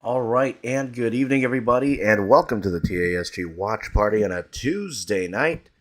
All right, and good evening, everybody, and welcome to the TASG Watch Party on a Tuesday night.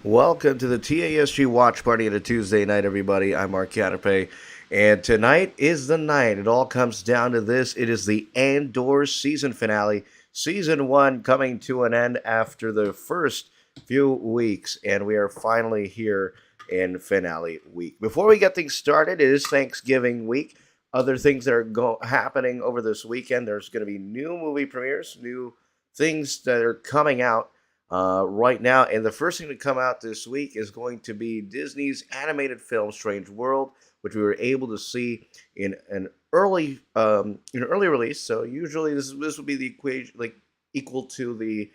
Welcome to the TASG Watch Party on a Tuesday night, everybody. I'm Mark Catape, and tonight is the night. It all comes down to this. It is the Andor season finale, season one coming to an end after the first few weeks, and we are finally here in finale week. Before we get things started, it is Thanksgiving week. Other things that are happening over this weekend. There's going to be new movie premieres, new things that are coming out right now. And the first thing to come out this week is going to be Disney's animated film Strange World, which we were able to see in an early release. So usually this would be the equation like equal to the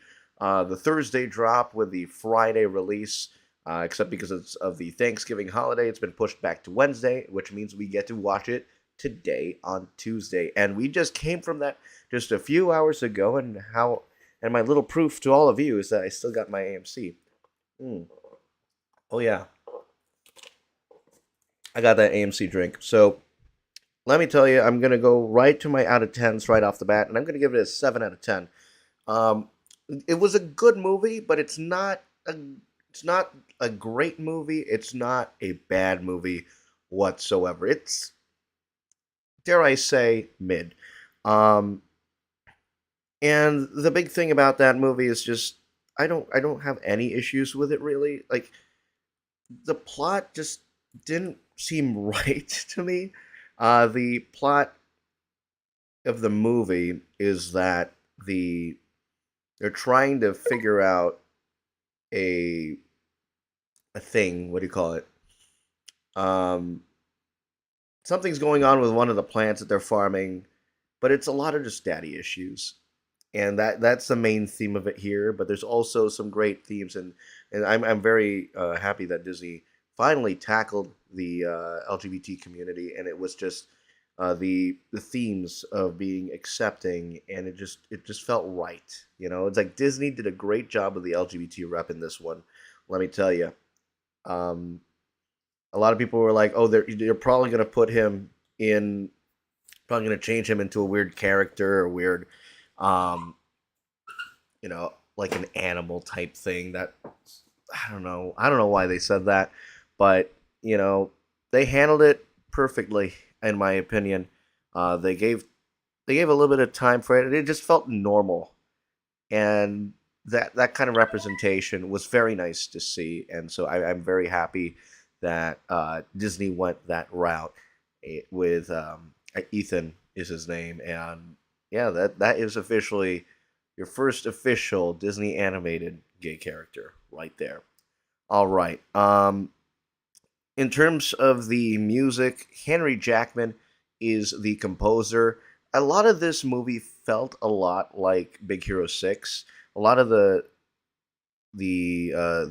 Thursday drop with the Friday release. Except because it's of the Thanksgiving holiday, it's been pushed back to Wednesday, which means we get to watch it today on Tuesday. And we just came from that just a few hours ago, and my little proof to all of you is that I still got my AMC. Mm. Oh yeah, I got that AMC drink. So let me tell you, I'm gonna go right to my out of tens right off the bat, and I'm gonna give it a 7 out of 10. Um, it was a good movie, but it's not a great movie. It's not a bad movie whatsoever. It's, dare I say, mid. Um, and the big thing about that movie is just I don't have any issues with it really. Like the plot just didn't seem right to me. The plot of the movie is that they're trying to figure out a a thing. What do you call it? Um, Something's going on with one of the plants that they're farming, but it's a lot of just daddy issues, and that's the main theme of it here. But there's also some great themes, and I'm very happy that Disney finally tackled the LGBT community, and it was just the themes of being accepting, and it just felt right. It's like Disney did a great job of the LGBT rep in this one. Let me tell you. Um, a lot of people were like, "Oh, they're probably going to put him in, probably going to change him into a weird character or weird, um, like an animal type thing." That I don't know. I don't know why they said that, but they handled it perfectly, in my opinion. They gave a little bit of time for it, and it just felt normal, and that kind of representation was very nice to see, and so I'm very happy that Disney went that route with Ethan is his name, and yeah, that is officially your first official Disney animated gay character right there. All right. In terms of the music, Henry Jackman is the composer. A lot of this movie felt a lot like Big Hero 6. A lot of the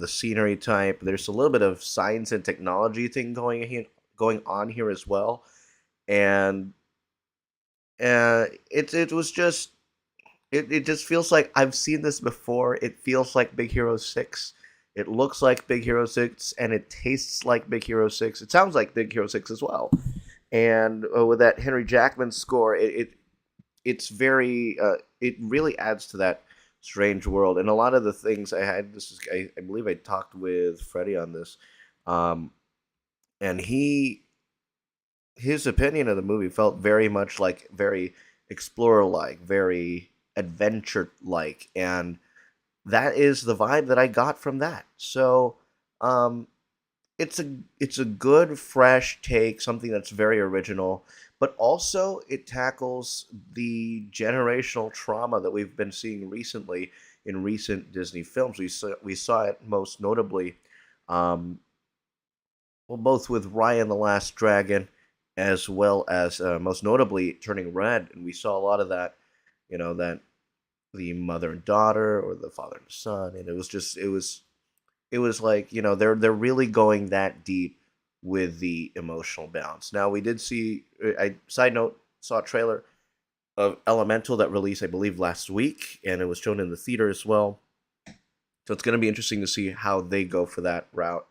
scenery type. There's a little bit of science and technology thing going on here as well, and it was just it just feels like I've seen this before. It feels like Big Hero 6. It looks like Big Hero 6, and it tastes like Big Hero 6. It sounds like Big Hero 6 as well. And with that Henry Jackman score, it's very it really adds to that strange world. And a lot of the things I believe I talked with Freddie on this, um, and his opinion of the movie felt very much like very explorer like, very adventure like, and that is the vibe that I got from that. So um, it's a good fresh take, something that's very original, but also it tackles the generational trauma that we've been seeing recently in recent Disney films. We saw it most notably, um, well, both with Ryan the Last Dragon, as well as most notably Turning Red, and we saw a lot of that. That the mother and daughter, or the father and son, and it was like they're really going that deep with the emotional balance. Now we did see, I side note, saw a trailer of Elemental that released, I believe, last week, and it was shown in the theater as well. So it's going to be interesting to see how they go for that route.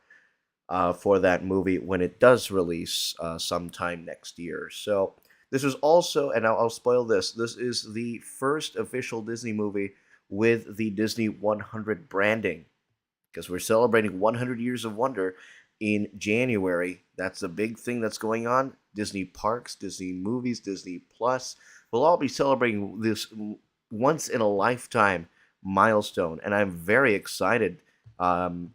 for that movie when it does release sometime next year. So this is also, and I'll spoil this. This is the first official Disney movie with the Disney 100 branding because we're celebrating 100 years of wonder in January. That's a big thing that's going on. Disney parks, Disney movies, Disney Plus. We'll all be celebrating this once in a lifetime milestone, and I'm very excited um,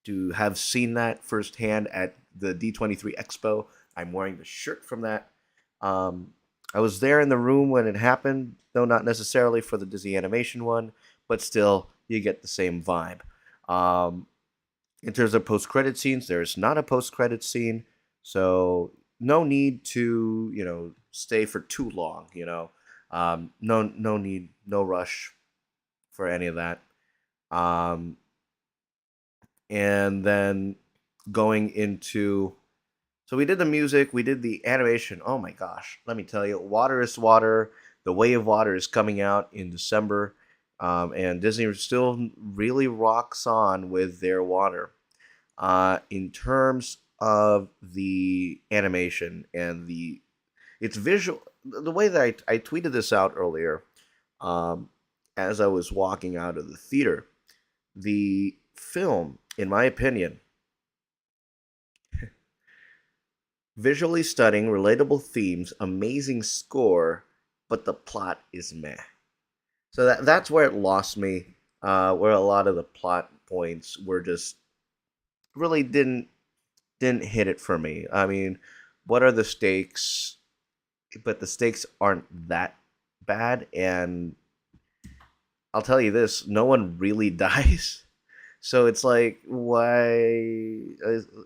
to have seen that firsthand at the D23 Expo. I'm wearing the shirt from that. Um, I was there in the room when it happened, though not necessarily for the Disney animation one, but still, you get the same vibe. Um, in terms of post-credit scenes, there's not a post-credit scene, so no need to, stay for too long. No need, no rush for any of that. Um, and then going into so we did the music, we did the animation. Oh my gosh, let me tell you, Water is Water. The Way of Water is coming out in December, and Disney still really rocks on with their water. In terms of the animation and it's visual, the way that I tweeted this out earlier, um, as I was walking out of the theater, the film, in my opinion, visually stunning, relatable themes, amazing score, but the plot is meh. So that's where it lost me. Where a lot of the plot points were just really didn't hit it for me. I mean, what are the stakes? But the stakes aren't that bad, and I'll tell you this: no one really dies. So it's like, why?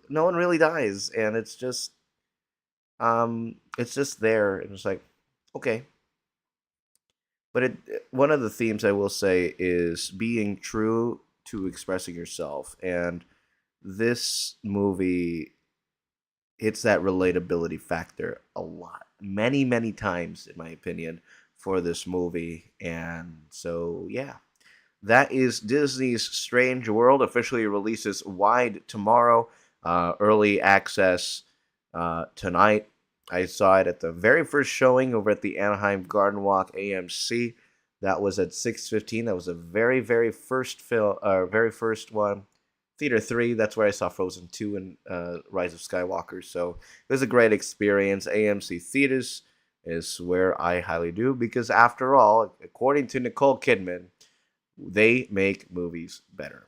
No one really dies, and it's just there, and it's like, okay. But one of the themes I will say is being true to expressing yourself, and this movie hits that relatability factor a lot, many times, in my opinion, for this movie. And so, yeah, that is Disney's Strange World. Officially releases wide tomorrow, early access tonight. I saw it at the very first showing over at the Anaheim Garden Walk AMC. That was at 6:15. That was the very first film, very first one. Theater 3, that's where I saw Frozen 2 and Rise of Skywalker. So it was a great experience. AMC Theaters is where I highly do because, after all, according to Nicole Kidman, they make movies better.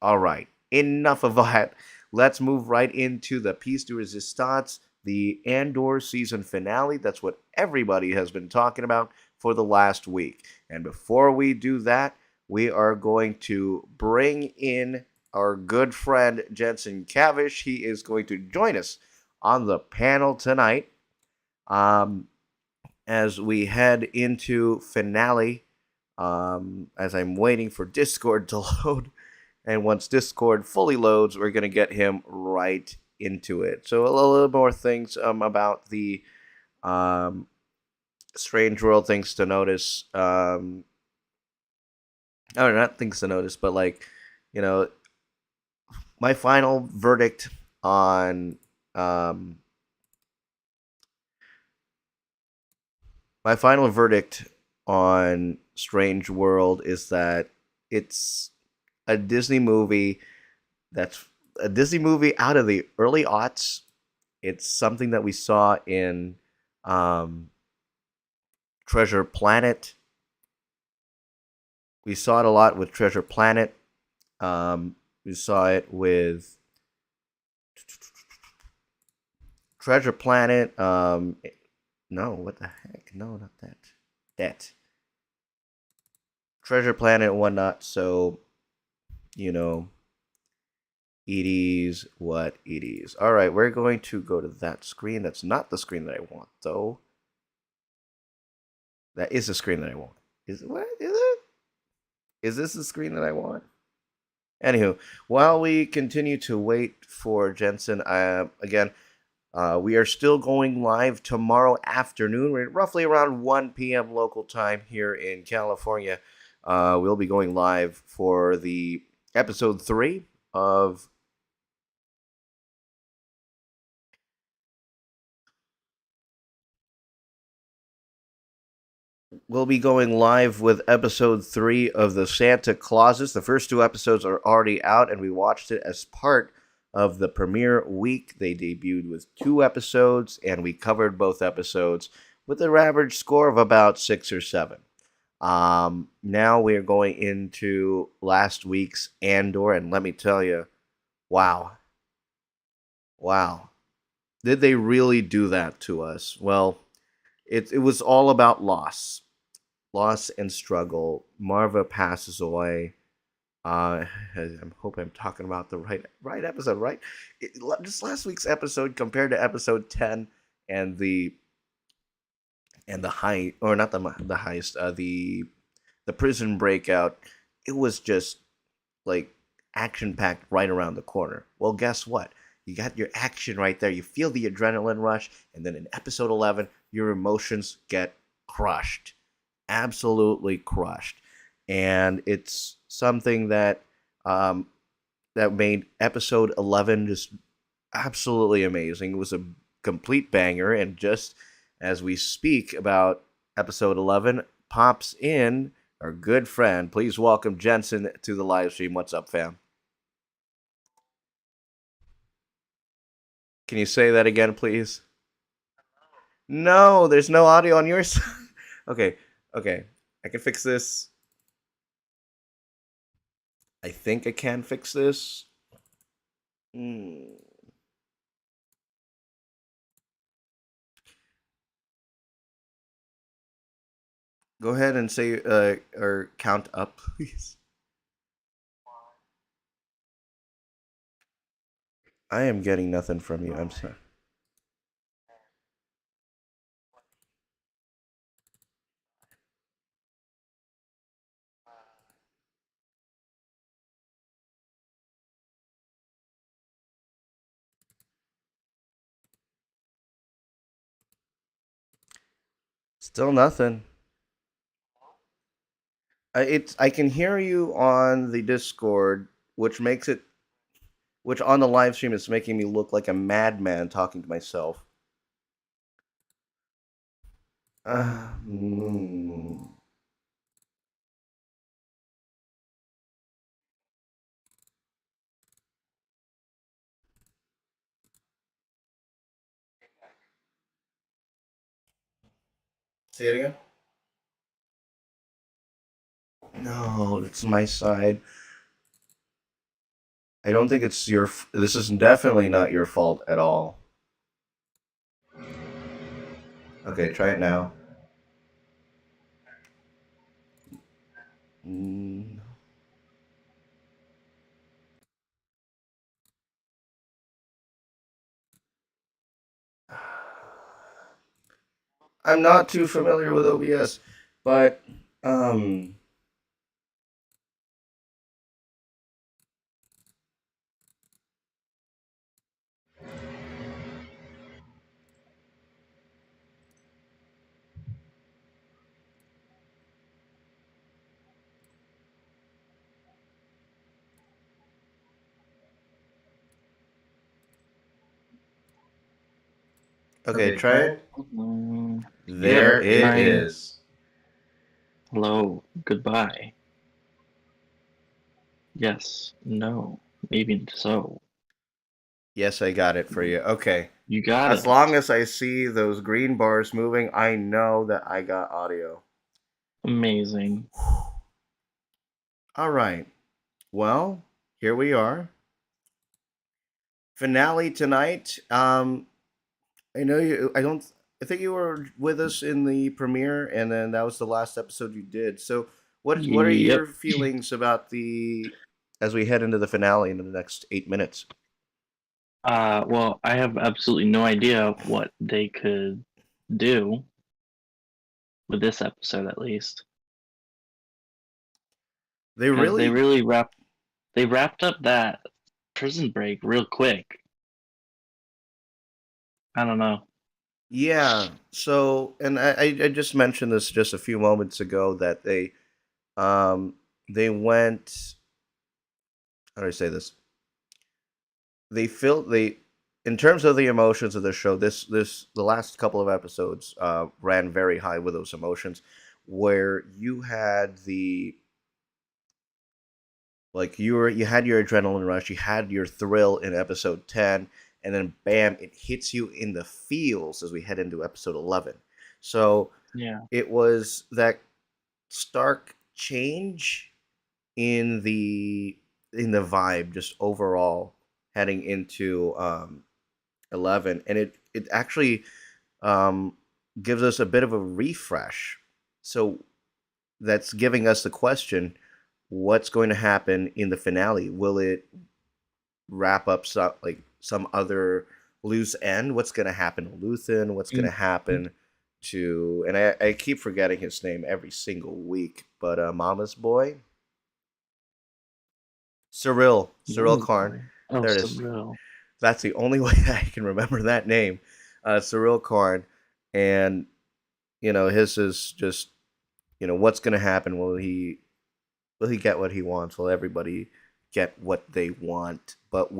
All right, enough of that. Let's move right into the piece de resistance, the Andor season finale. That's what everybody has been talking about for the last week. And before we do that, we are going to bring in our good friend Jensen Cavish. He is going to join us on the panel tonight um, as we head into finale. As I'm waiting for Discord to load. And once Discord fully loads, we're going to get him right into it. So a little more things about the Strange World, things to notice. Oh, not things to notice, but you know, my final verdict on um, Strange World is that it's a Disney movie that's a Disney movie out of the early aughts. It's something that we saw in um, Treasure Planet. We saw it a lot with Treasure Planet. We saw it with Treasure Planet. No, what the heck? No, not that. That. Treasure Planet and whatnot. So, you know, it is what it is. All right, we're going to go to that screen. That's not the screen that I want, though. That is the screen that I want. Is it? What is it? Is this the screen that I want? Anywho, while we continue to wait for Jensen, again, we are still going live tomorrow afternoon. We're roughly around 1 p.m. local time here in California. We'll be going live for the episode 3 of we'll be going live with episode 3 of the Santa Clauses. The first two episodes are already out, and we watched it as part of the premiere week. They debuted with 2 episodes, and we covered both episodes with an average score of about 6 or 7. Now we are going into last week's Andor, and let me tell you, wow, wow, did they really do that to us? Well, it was all about loss and struggle. Marva passes away. I hope I'm talking about the right episode, right? Just last week's episode compared to episode 10 and the high, or not the heist, the prison breakout. It was just like action packed right around the corner. Well, guess what? You got your action right there. You feel the adrenaline rush, and then in episode 11, your emotions get crushed, absolutely crushed, and it's something um, that made episode 11 just absolutely amazing. It was a complete banger, and just as we speak about episode 11, pops in our good friend. Please welcome Jensen to the live stream. What's up, fam? Can you say that again, please? No, there's no audio on your side. Okay, okay. I can fix this. I think I can fix this. Hmm. Go ahead and say or count up, please. I am getting nothing from you. I'm sorry. Still nothing. I can hear you on the Discord, which makes it which on the live stream is making me look like a madman talking to myself. Hmm. Say it again. No, it's my side. I don't think it's your. This is definitely not your fault at all. Okay, try it now. Mm, I'm not too familiar with OBS, but um. Okay, Okay, try try it. it. Mm, There there it it is. is. Hello, goodbye. Yes, no, maybe so. Yes, I got it for you. Okay. You got As it. long as I see those green bars moving, I know that I got audio. Amazing. All right. Well, here we are. Finale tonight. I know you. I don't. I think you were with us in the premiere, and then that was the last episode you did. So, what are Yep. your feelings about the as we head into the finale in the next 8 minutes? Well, I have absolutely no idea what they could do with this episode, at least, They because really, they wrapped up that prison break real quick. I don't know. yeah. So, and I just mentioned this just a few moments ago that um they went. How do I say this? They felt they in terms of the emotions of the show, the last couple of episodes ran very high with those emotions. where you had the like you had your adrenaline rush, you had your thrill in episode 10, and then bam, it hits you in the feels as we head into episode 11. So Yeah. it was that stark change in the vibe just overall heading into 11, and it actually um gives us a bit of a refresh. So that's giving us the question, what's going to happen in the finale? Will it wrap up some other loose end? What's going to happen to Luthen? What's going to Mhm. happen to, and I keep forgetting his name every single week, but Mama's boy, Cyril Mama's Karn. boy. Oh, There it so is. real. That's the only way I can remember that name, Cyril Karn. And his is just, what's going to happen? Will he get what he wants? Will everybody get what they want? But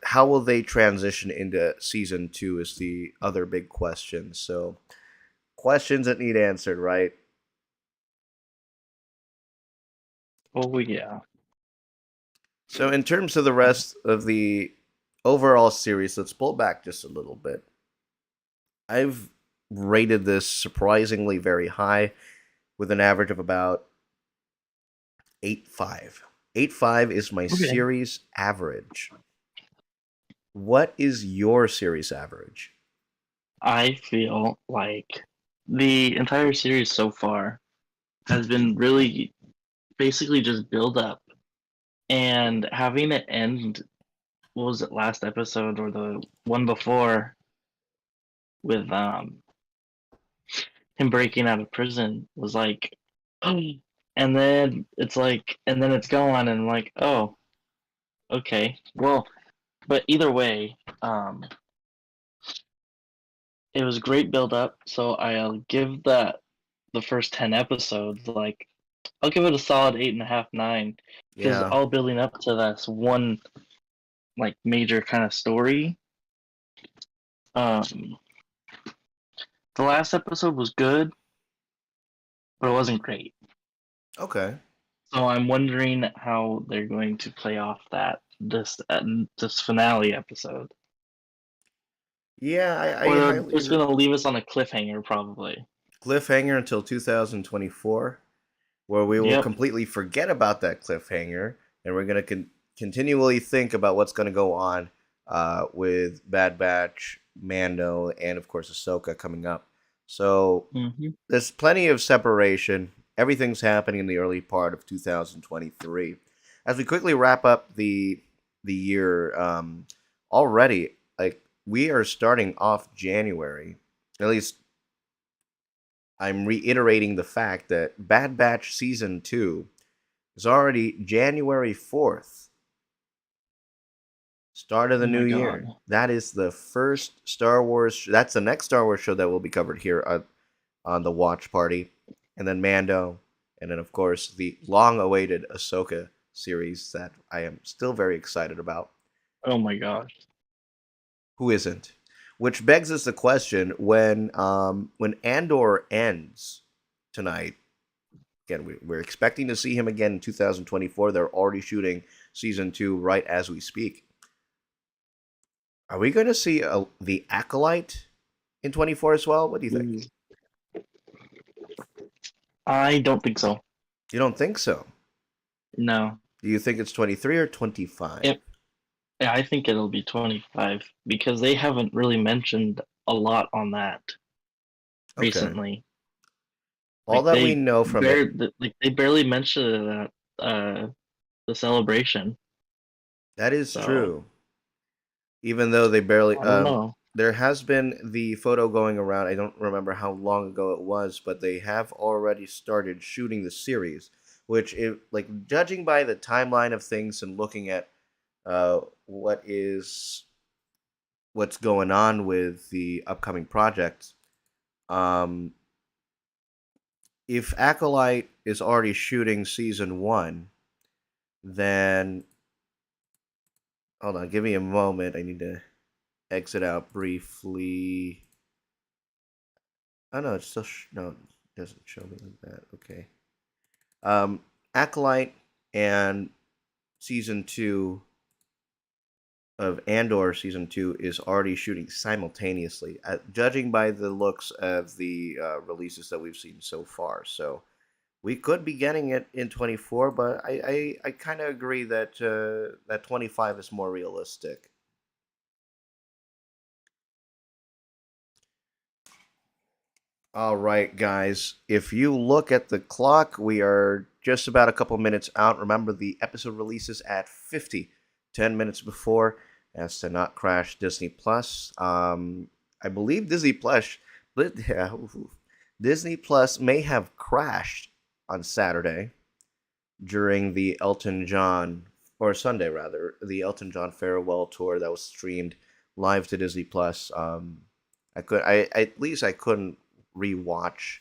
how will they transition into season 2 is the other big question. So questions that need answered, right? Oh yeah. So in terms of the Uh, rest of the overall series, let's pull back just a little bit. I've rated this surprisingly very high with an average of about 8.5. 8.5 is my okay. series average. What is your series average? I feel like the entire series so far has been really basically just build up and having it end. What was it, last episode or the one before, with him breaking out of prison was like, oh, and then it's like, and then it's gone, and I'm like, oh, okay, well, but either way, it was great build up. So I'll give that the first 10 episodes, like, I'll give it a solid 8.5, 9, because Yeah. all building up to this one like major kind of story. Um, the last episode was good, but it wasn't great. Okay. So I'm wondering how they're going to play off this finale episode, Yeah, I or they're highly just gonna leave us on a cliffhanger, probably. cliffhanger until 2024, where we will Yep. completely forget about that cliffhanger, and we're going to continually think about what's going to go on with Bad Batch, Mando, and of course Ahsoka coming up. So Hmm. there's plenty of separation. Everything's happening in the early part of 2023. As we quickly wrap up the year, already, like, we are starting off January. At least I'm reiterating the fact that Bad Batch season 2 is already January 4th, start of Oh the new my god. year. That is the first Star Wars. That's the next Star Wars show that will be covered here on the Watch Party, and then Mando, and then of course the long-awaited Ahsoka series that I am still very excited about. Oh my gosh. Who isn't? Which begs us the question: when Andor ends tonight, again, we're expecting to see him again in 2024. They're already shooting season 2 right as we speak. Are we going to see the Acolyte in 24 as well? What do you think? Ooh. I don't think so. You don't think so? No. Do you think it's 23 or 25? It, yeah, I think it'll be 25 because they haven't really mentioned a lot on that Okay. recently. All that we know from it, They barely mentioned that the celebration. that is So true. Even though they barely, I don't know. there has been the photo going around. I don't remember how long ago it was, but they have already started shooting the series, which, like, judging by the timeline of things and looking at uh, what is what's going on with the upcoming projects. Um, if Acolyte is already shooting season 1, then hold on, give me a moment. I need to exit out briefly. Oh no, it's still no. Doesn't show me like that. Okay. Um, Acolyte and season two of Andor season two is already shooting simultaneously, judging by the looks of the releases that we've seen so far. So we could be getting it in 24, but I kind of agree that that 25 is more realistic. All right, guys. If you look at the clock, we are just about a couple minutes out. Remember, the episode releases at 50, 10 minutes before, as to not crash Disney Plus. I believe Disney Plus, but yeah, Disney Plus may have crashed on Saturday during the Elton John, or Sunday rather, the Elton John farewell tour that was streamed live to Disney Plus. At least I couldn't rewatch,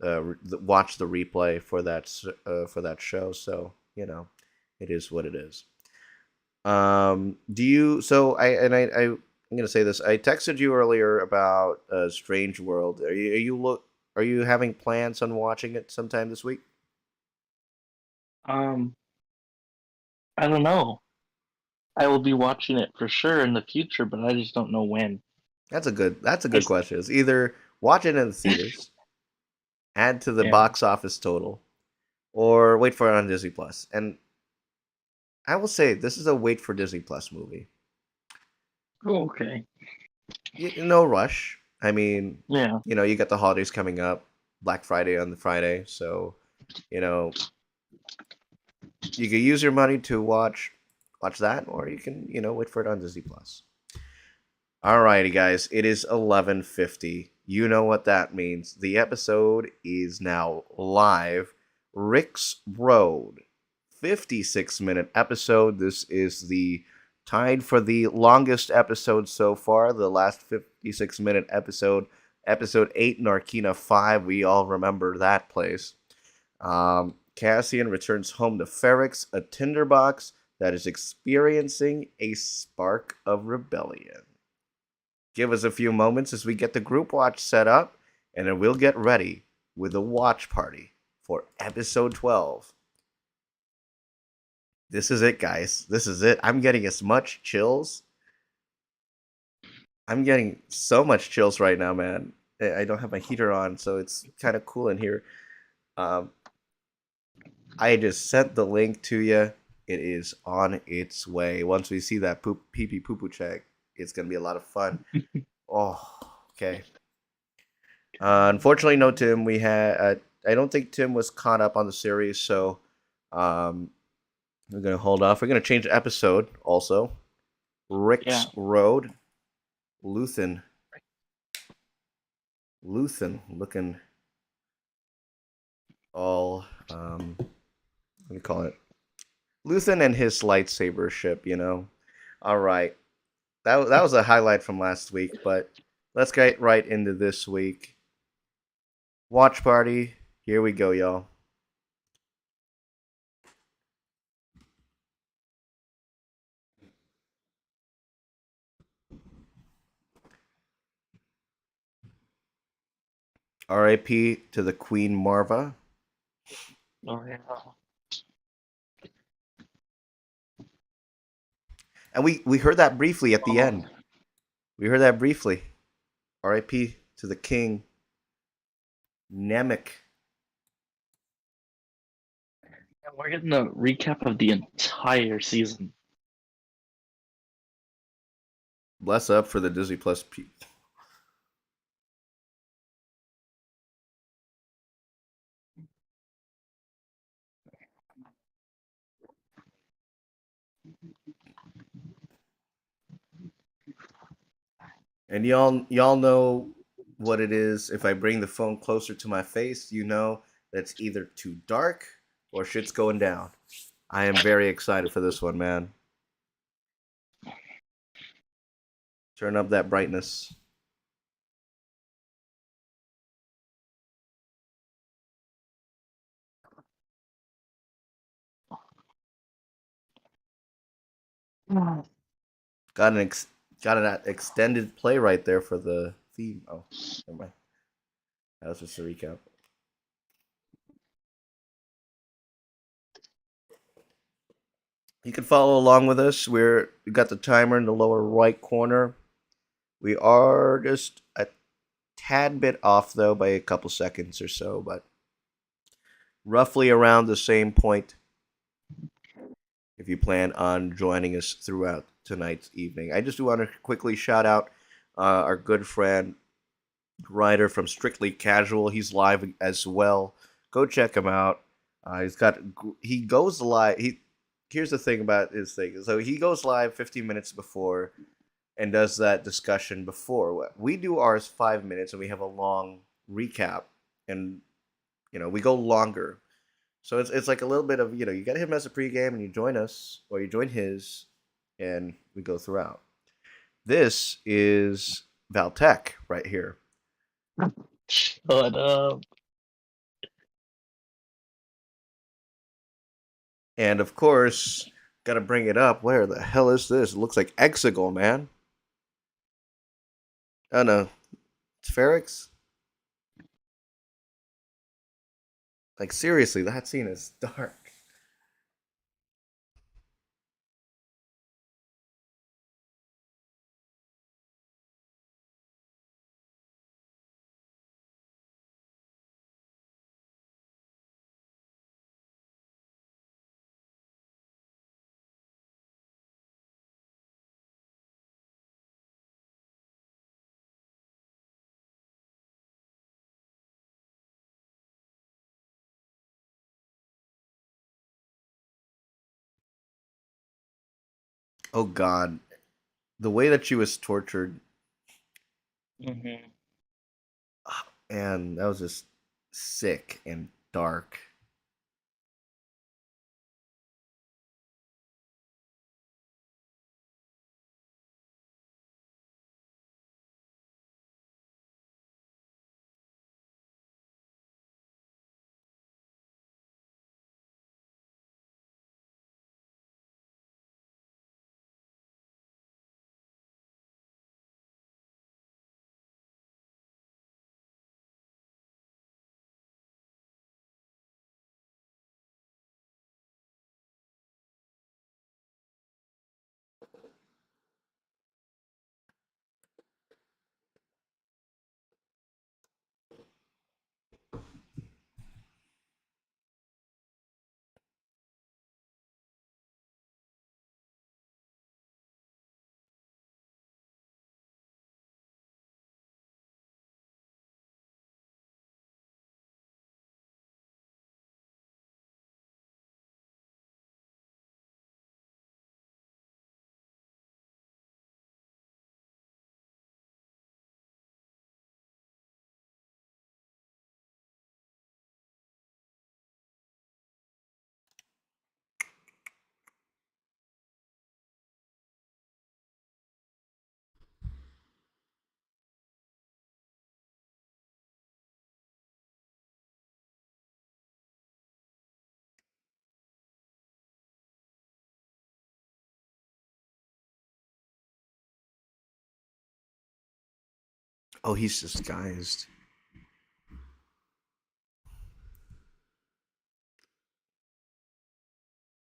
watch the replay for that show. So it is what it is. Do you? So I'm gonna say this. I texted you earlier about Strange World. Are you having plans on watching it sometime this week? Um, I don't know. I will be watching it for sure in the future, but I just don't know when. That's a I good s- question. It's either watch it in the theaters, add to the yeah. box office total, or wait for it on Disney Plus. And I will say this is a wait for Disney Plus movie. Oh, okay. No rush. I mean, Yeah. you got the holidays coming up, Black Friday on the Friday, so you know you can use your money to watch that, or you can wait for it on Disney Plus. Alrighty, guys, it is 11:50. You know what that means. The episode is now live. Rick's Road, 56-minute episode. This is the tied for the longest episode so far. The last 56-minute episode, episode 8, Narkina 5. We all remember that place. Cassian returns home to Ferrix, a tinderbox that is experiencing a spark of rebellion. Give us a few moments as we get the group watch set up, and then we'll get ready with the watch party for episode 12. This is it, guys. This is it. I'm getting as much chills. I'm getting so much chills right now, man. I don't have my heater on, so it's kind of cool in here. Um, I just sent the link to you. It is on its way. Once we see that pee pee poo poo check, it's gonna be a lot of fun. Oh, okay. Unfortunately, no Tim. We had. I don't think Tim was caught up on the series, so um, we're gonna hold off. We're gonna change the episode also. Yeah. Rick's Road, Luthen, looking all what do you call it? Luthen and his lightsaber ship. All right, that was a highlight from last week, but let's get right into this week. Watch party. Here we go, y'all. R.I.P. to the Queen Marva. Oh, yeah. And we heard that briefly at the Oh, end. We heard that briefly. R.I.P. to the king, Namek. and we're getting a recap of the entire season. Bless up for the Disney Plus. And y'all know what it is. If I bring the phone closer to my face, you know that's either too dark or shit's going down. I am very excited for this one, man. Turn up that brightness. Oh, Got an got an extended play right there for the theme. Oh, never mind. That was just a recap. You can follow along with us. We got the timer in the lower right corner. We are just a tad bit off though by a couple seconds or so, but roughly around the same point if you plan on joining us throughout tonight's evening. I just want to quickly shout out our good friend Ryder from Strictly Casual. He's live as well. Go check him out. He goes live. He Here's the thing about his thing. So he goes live 15 minutes before and does that discussion before. We do ours 5 minutes and we have a long recap, and we go longer. So it's like a little bit of you get him as a pregame and you join us or you join his, and we go throughout. This is Valtech right here, Shut up. and of course, gotta bring it up. Where the hell is this? It looks like Exegol, man. Oh no, it's Ferrix. Like seriously, that scene is dark. Oh God, the way that she was tortured, Hmm. and that was just sick and dark. Oh, he's disguised.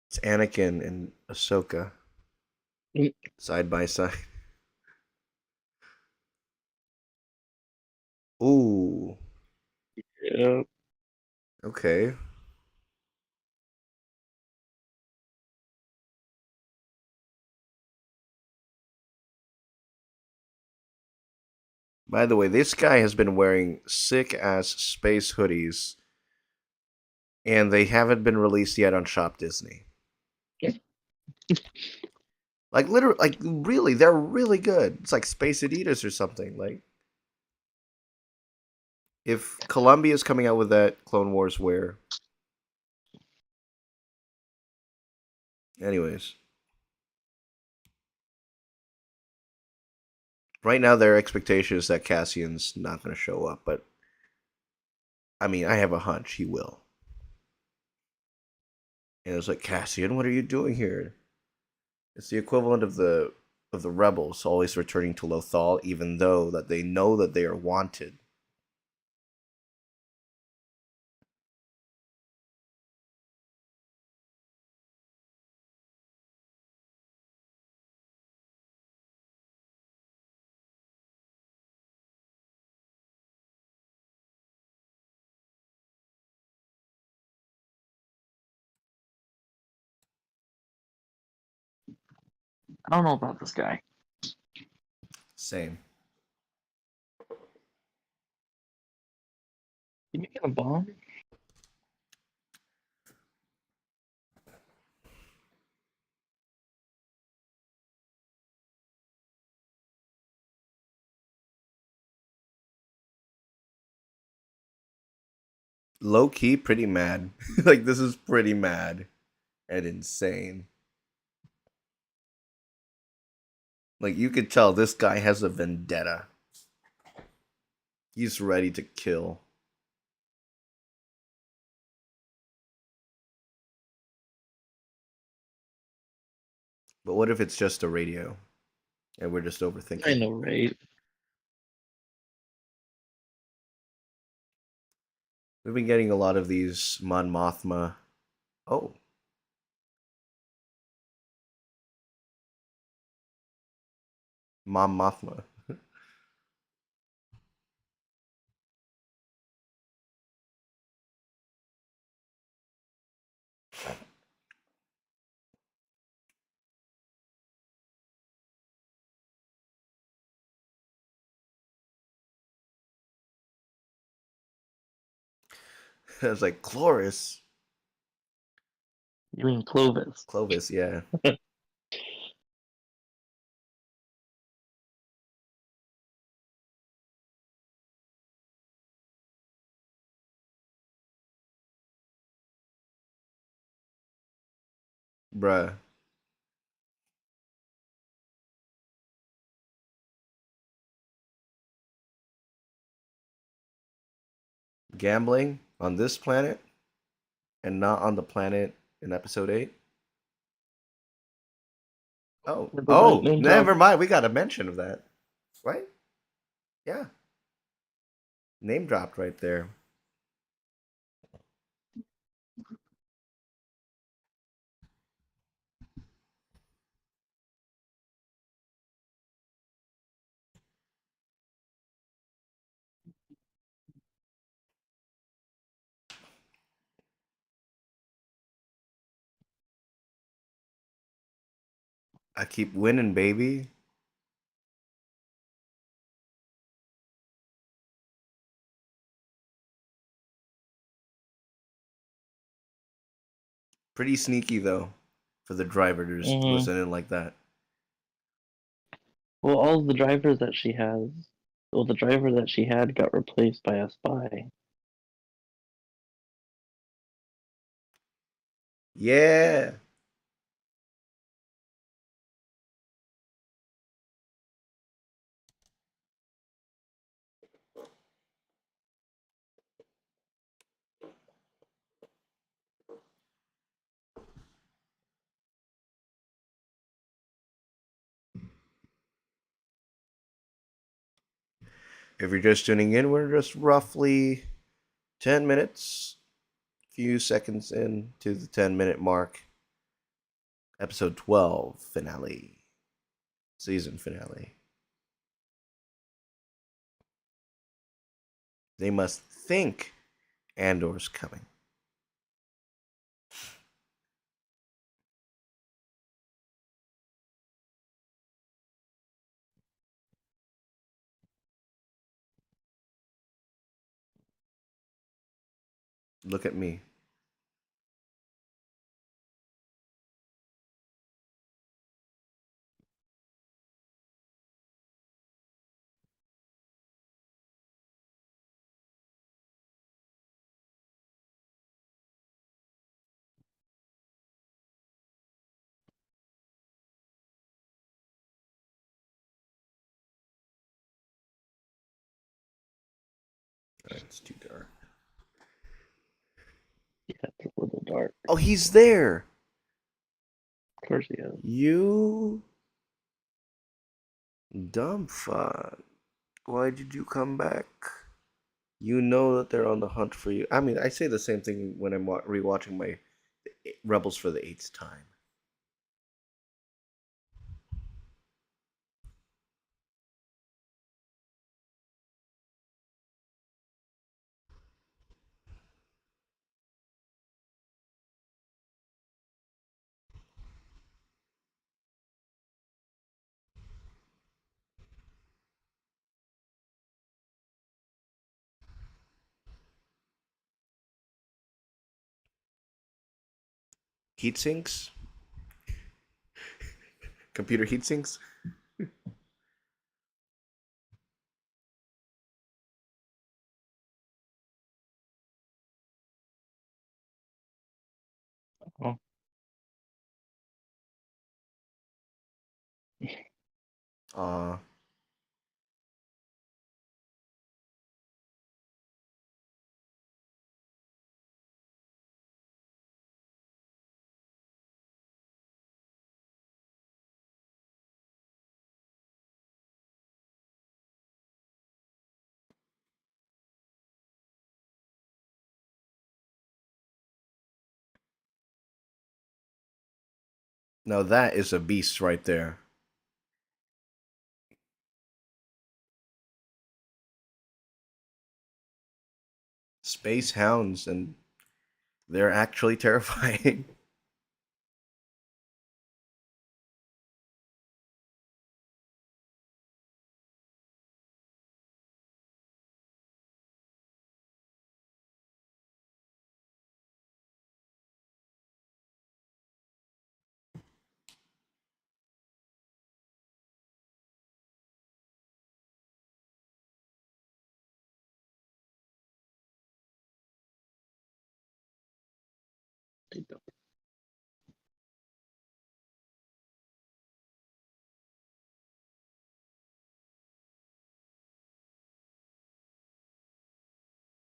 It's Anakin and Ahsoka side by side. Ooh, Yeah. okay. By the way, this guy has been wearing sick ass space hoodies, and they haven't been released yet on Shop Disney. Like literally, like really, they're really good. It's like Space Adidas or something. Like if Columbia's coming out with that Clone Wars wear. Anyways, right now their expectation is that Cassian's not going to show up, but I mean, I have a hunch he will. And it's like, Cassian, what are you doing here? It's the equivalent of the rebels always returning to Lothal, even though that they know that they are wanted. I don't know about this guy. Same. You making a bomb? Low key, pretty mad. Like, this is pretty mad and insane. Like, you could tell this guy has a vendetta. He's ready to kill. But what if it's just a radio and we're just overthinking I it? know, right? We've been getting a lot of these Mon Mothma. Oh, Mom Mothma. I was like, Cloris. You mean Clovis? Clovis, yeah. Bruh. Gambling on this planet and not on the planet in episode 8? Oh, With the oh, name drop. never mind. We got a mention of that. Right? Yeah. Name dropped right there. I keep winning, baby. Pretty sneaky, though, for the driver to just Hmm. listen in like that. Well, all the drivers that she has, well, the driver that she had got replaced by a spy. Yeah. If you're just tuning in, we're just roughly 10 minutes, few seconds in to the 10-minute mark. Episode 12 finale, season finale. They must think Andor's coming. Look at me. It's too dark. Yeah, it's a little dark. Oh, he's there. Of course he is. You dumb fuck. Why did you come back? You know that they're on the hunt for you. I mean, I say the same thing when I'm rewatching my Rebels for the eighth time. Heat sinks, computer heat sinks. Oh, Uh, now that is a beast right there. Space hounds, and they're actually terrifying.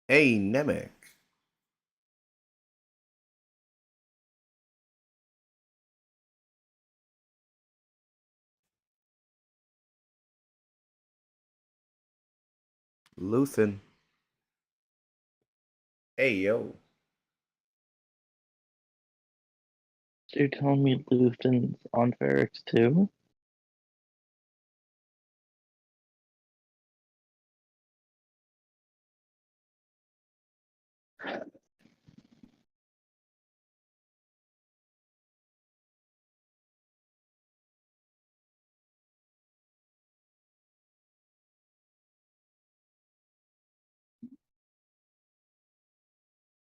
Hey, Nemec. Luthen. Hey, yo. so you're telling me Luthen's on Ferrex too?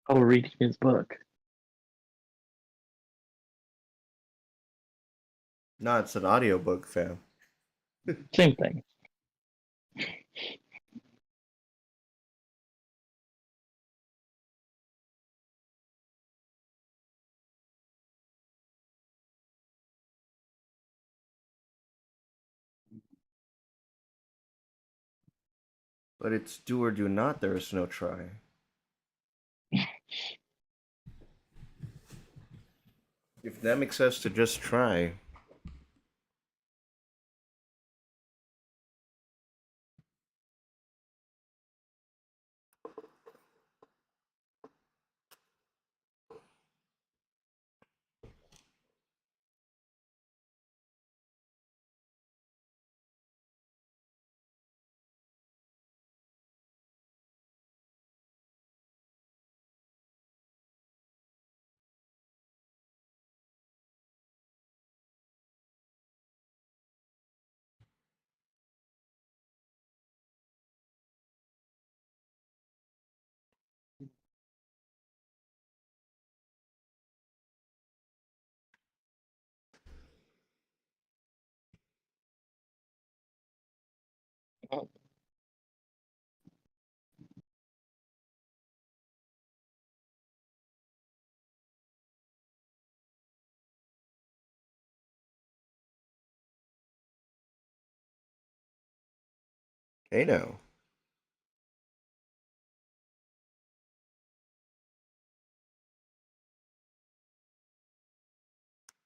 Oh, reading his book. Nah, it's an audiobook, fam. Same thing. But it's do or do not, there is no try. If Nemec says to just try, Oh, hey now.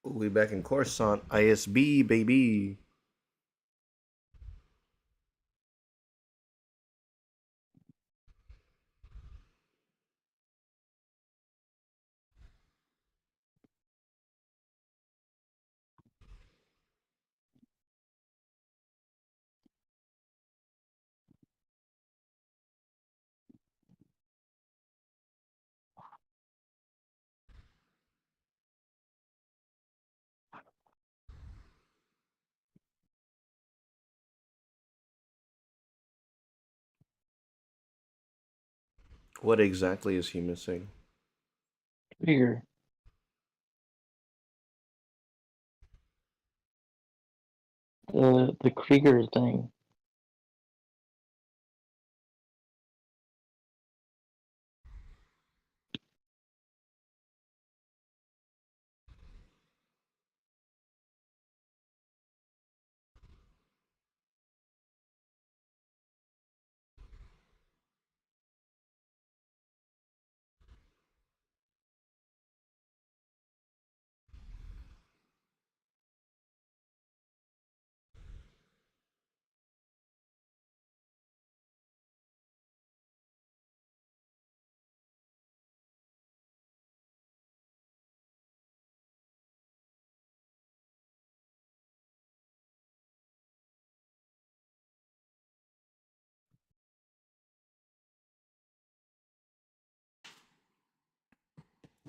We'll be back in Coruscant. ISB, baby. What exactly is he missing? figure. The Krieger thing.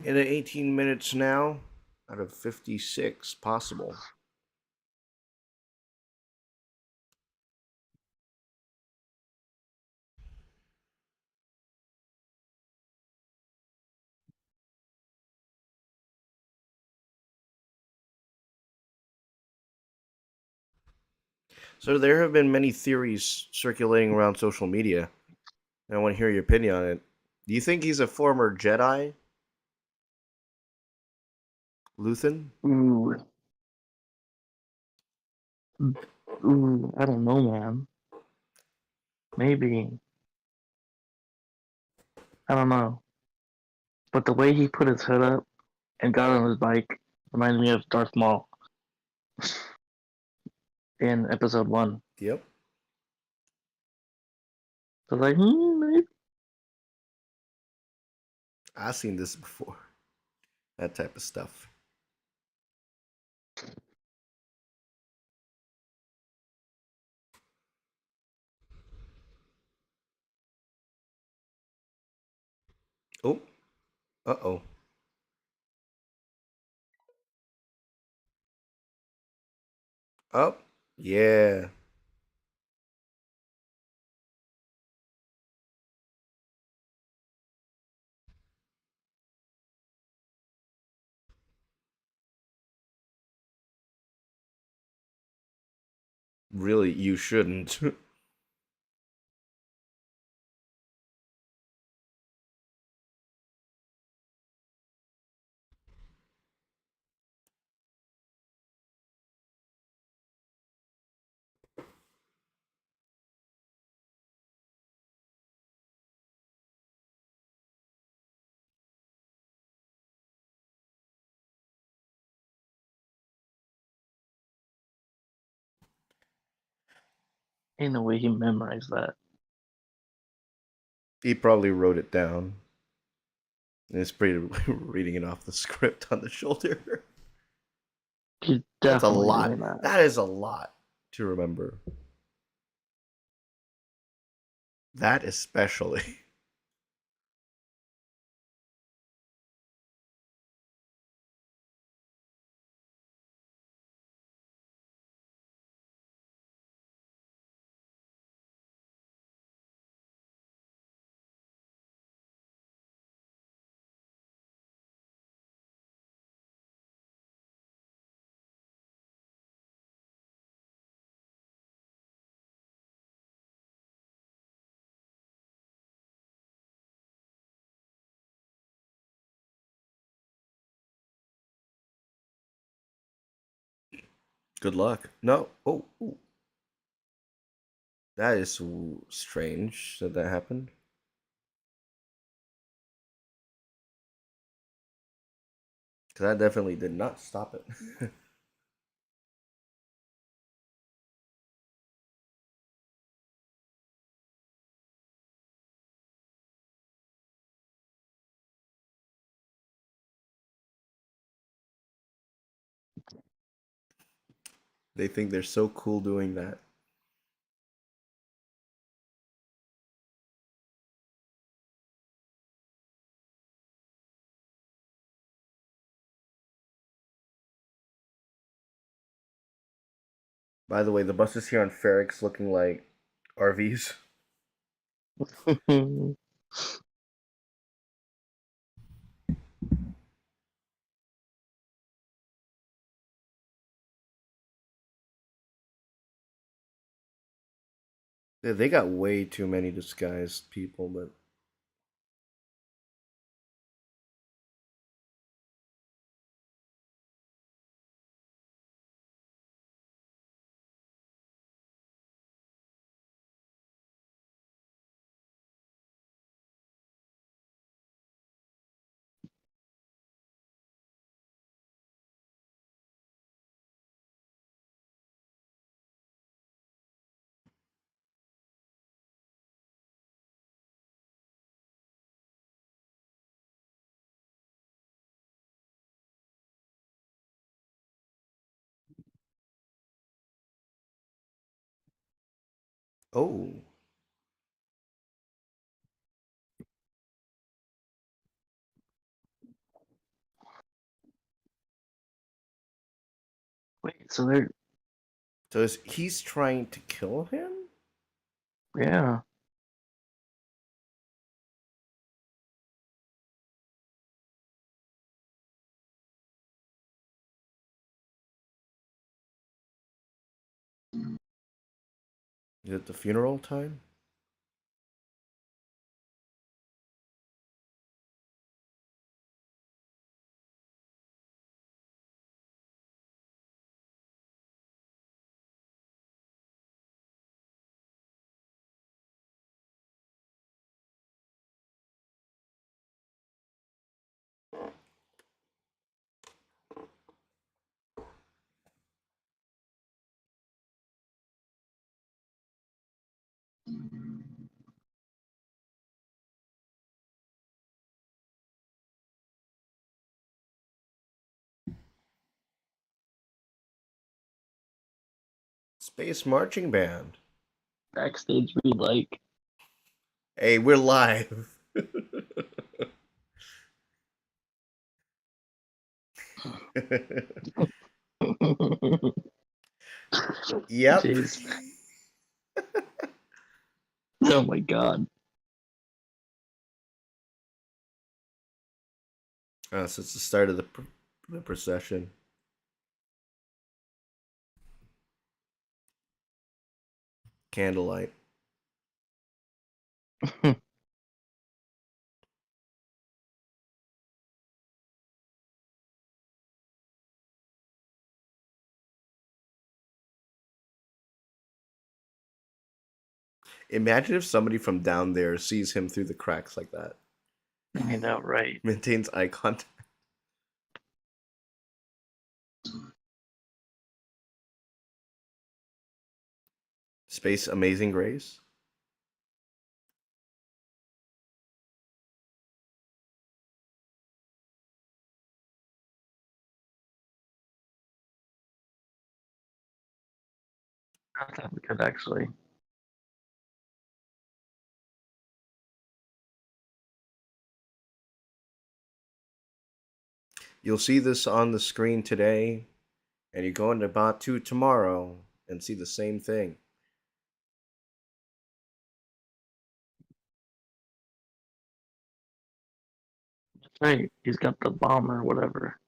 In 18 minutes now, out of 56 possible. So there have been many theories circulating around social media, and I want to hear your opinion on it. Do you think he's a former Jedi, Luthen? Ooh, ooh, I don't know, man. Maybe. I don't know. But the way he put his hood up and got on his bike reminded me of Darth Maul in episode 1. Yep. So I was like, maybe. I've seen this before. That type of stuff. Oh, uh-oh. Oh, yeah. Really, you shouldn't. Ain't no way he memorized that. He probably wrote it down. And it's pretty reading it off the script on the shoulder. He's That's a definitely lot. doing that. That is a lot to remember. That especially. Good luck. No. Oh, ooh. That is strange that that happened. Because that definitely did not stop it. They think they're so cool doing that. By the way, the buses here on Ferrix looking like RVs. They got way too many disguised people, but oh, Wait, so they're so he's trying to kill him? yeah. Is it the funeral time? Space marching band. Backstage we like. Hey, we're live. Yep. Jeez. Oh my god. So it's the start of the procession. Candlelight. Imagine if somebody from down there sees him through the cracks like that. I know, right? Maintains eye contact. Space Amazing Grace. That we could actually. You'll see this on the screen today, and you go into Bot 2 tomorrow and see the same thing. That's right. He's got the bomb or whatever.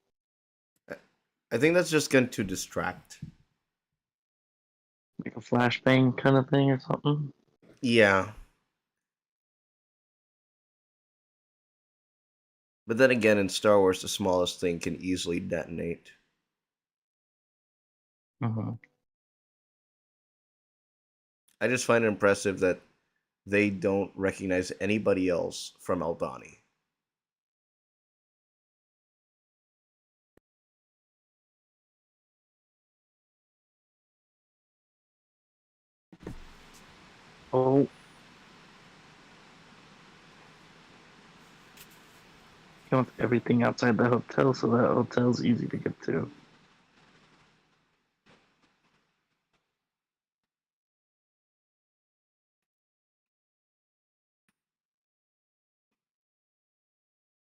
I think that's just going to distract. Like a flashbang kind of thing or something. Yeah. But then again, in Star Wars, the smallest thing can easily detonate. Mm-hmm. I just find it impressive that they don't recognize anybody else from Albani. Oh, he wants everything outside the hotel, so that hotel's easy to get to.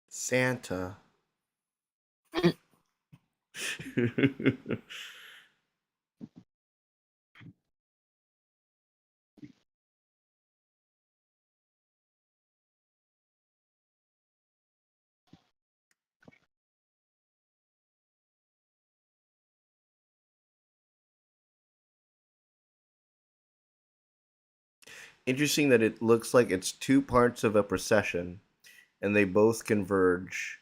Santa. Interesting that it looks like it's two parts of a procession, and they both converge.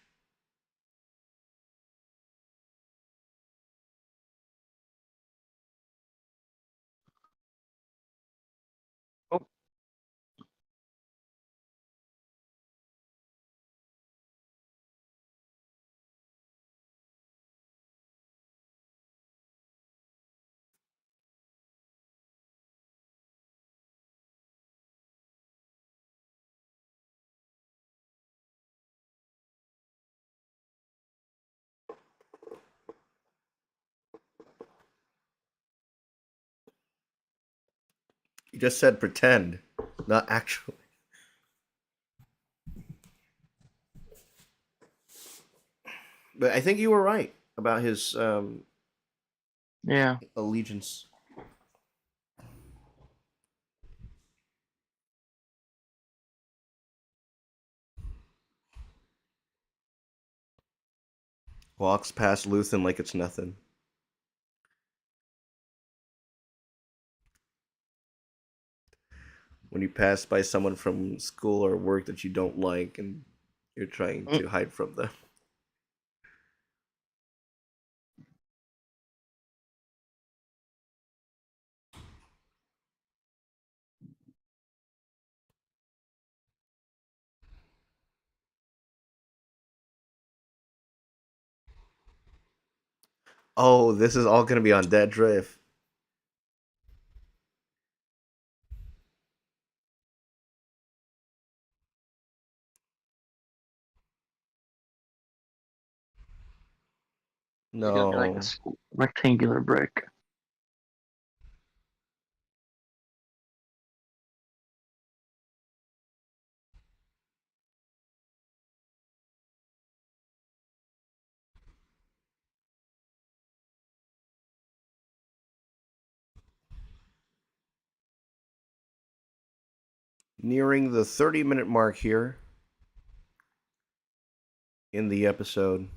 Oh, You just said pretend, not actually. But I think you were right about his yeah. allegiance. Walks past Luthen like it's nothing. When you pass by someone from school or work that you don't like and you're trying Mm. to hide from them. Oh, this is all going to be on Dead Drift. Is it gonna be like No. this rectangular brick? Nearing the 30-minute mark here in the episode.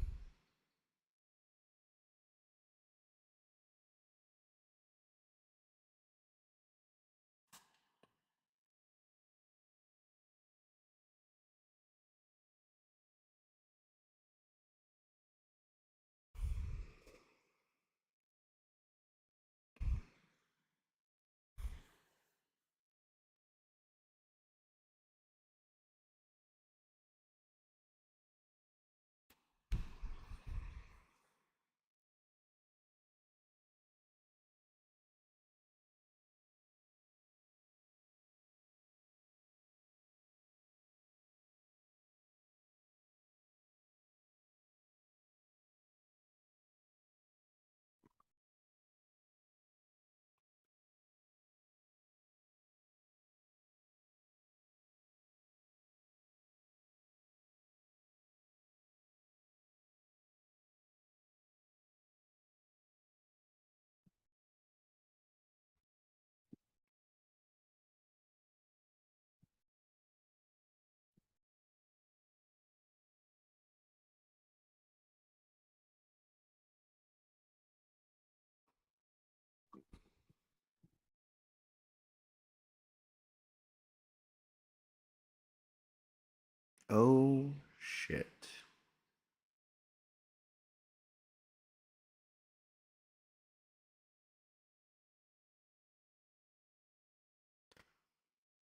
Oh, shit.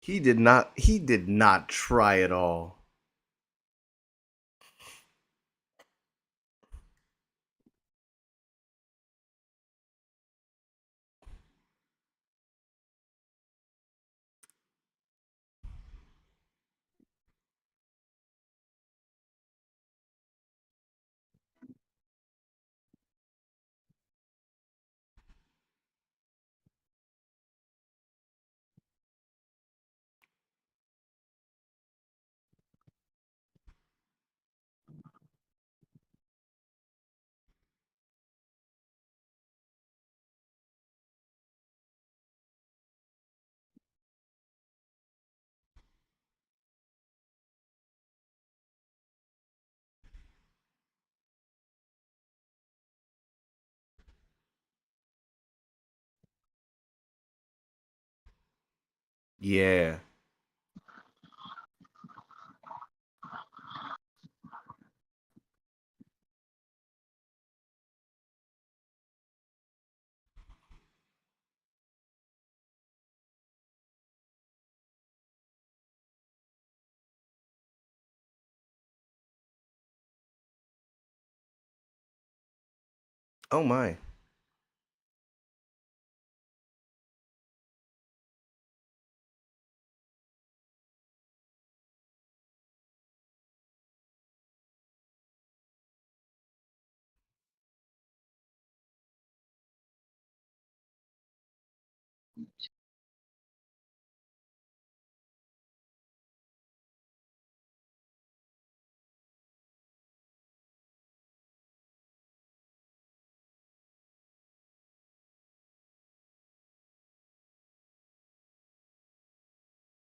He did not try at all. Yeah. Oh my.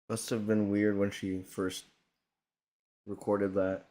Must have been weird when she first recorded that.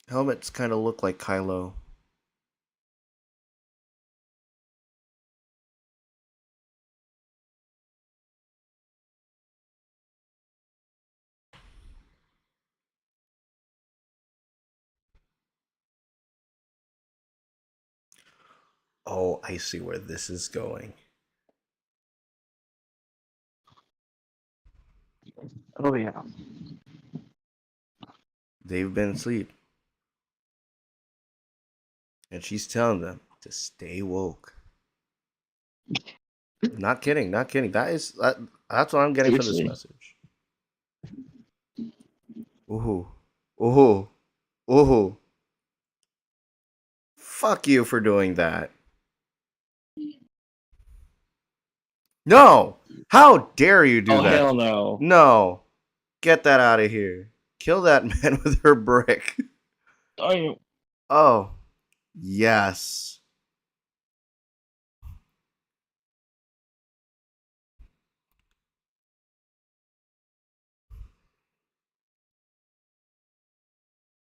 Helmets kind of look like Kylo. Oh, I see where this is going. Oh yeah. They've been asleep, and she's telling them to stay woke. Not kidding, not kidding. That's what I'm getting from this Seriously. message. Ooh, ooh, ooh. Fuck you for doing that. No! How dare you do Oh that? hell no. No. Get that out of here. Kill that man with her brick. I Oh, yes.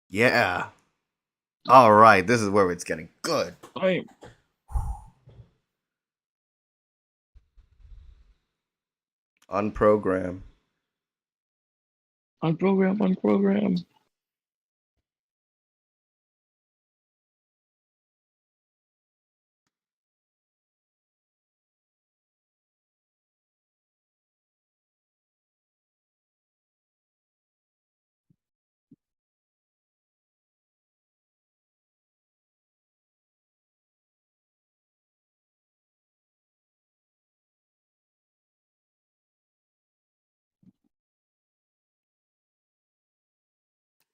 Yeah. All right, this is where it's getting good. I Unprogram. unprogram.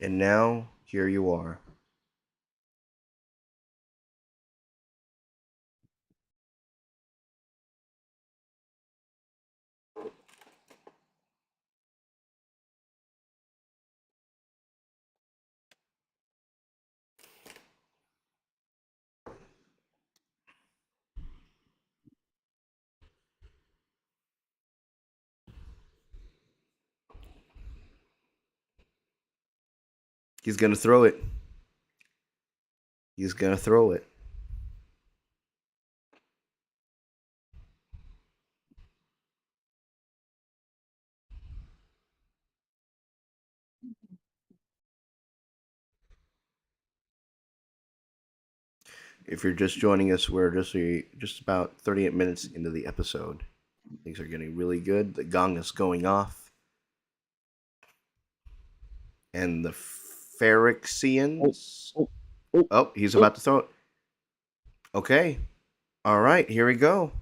And now, here you are. He's going to throw it. He's going to throw it. If you're just joining us, we're just about 38 minutes into the episode. Things are getting really good. The gong is going off. And the Oh, Phyrexians. oh, oh, Oh, he's oh. about to throw it. Okay. All right, here we go.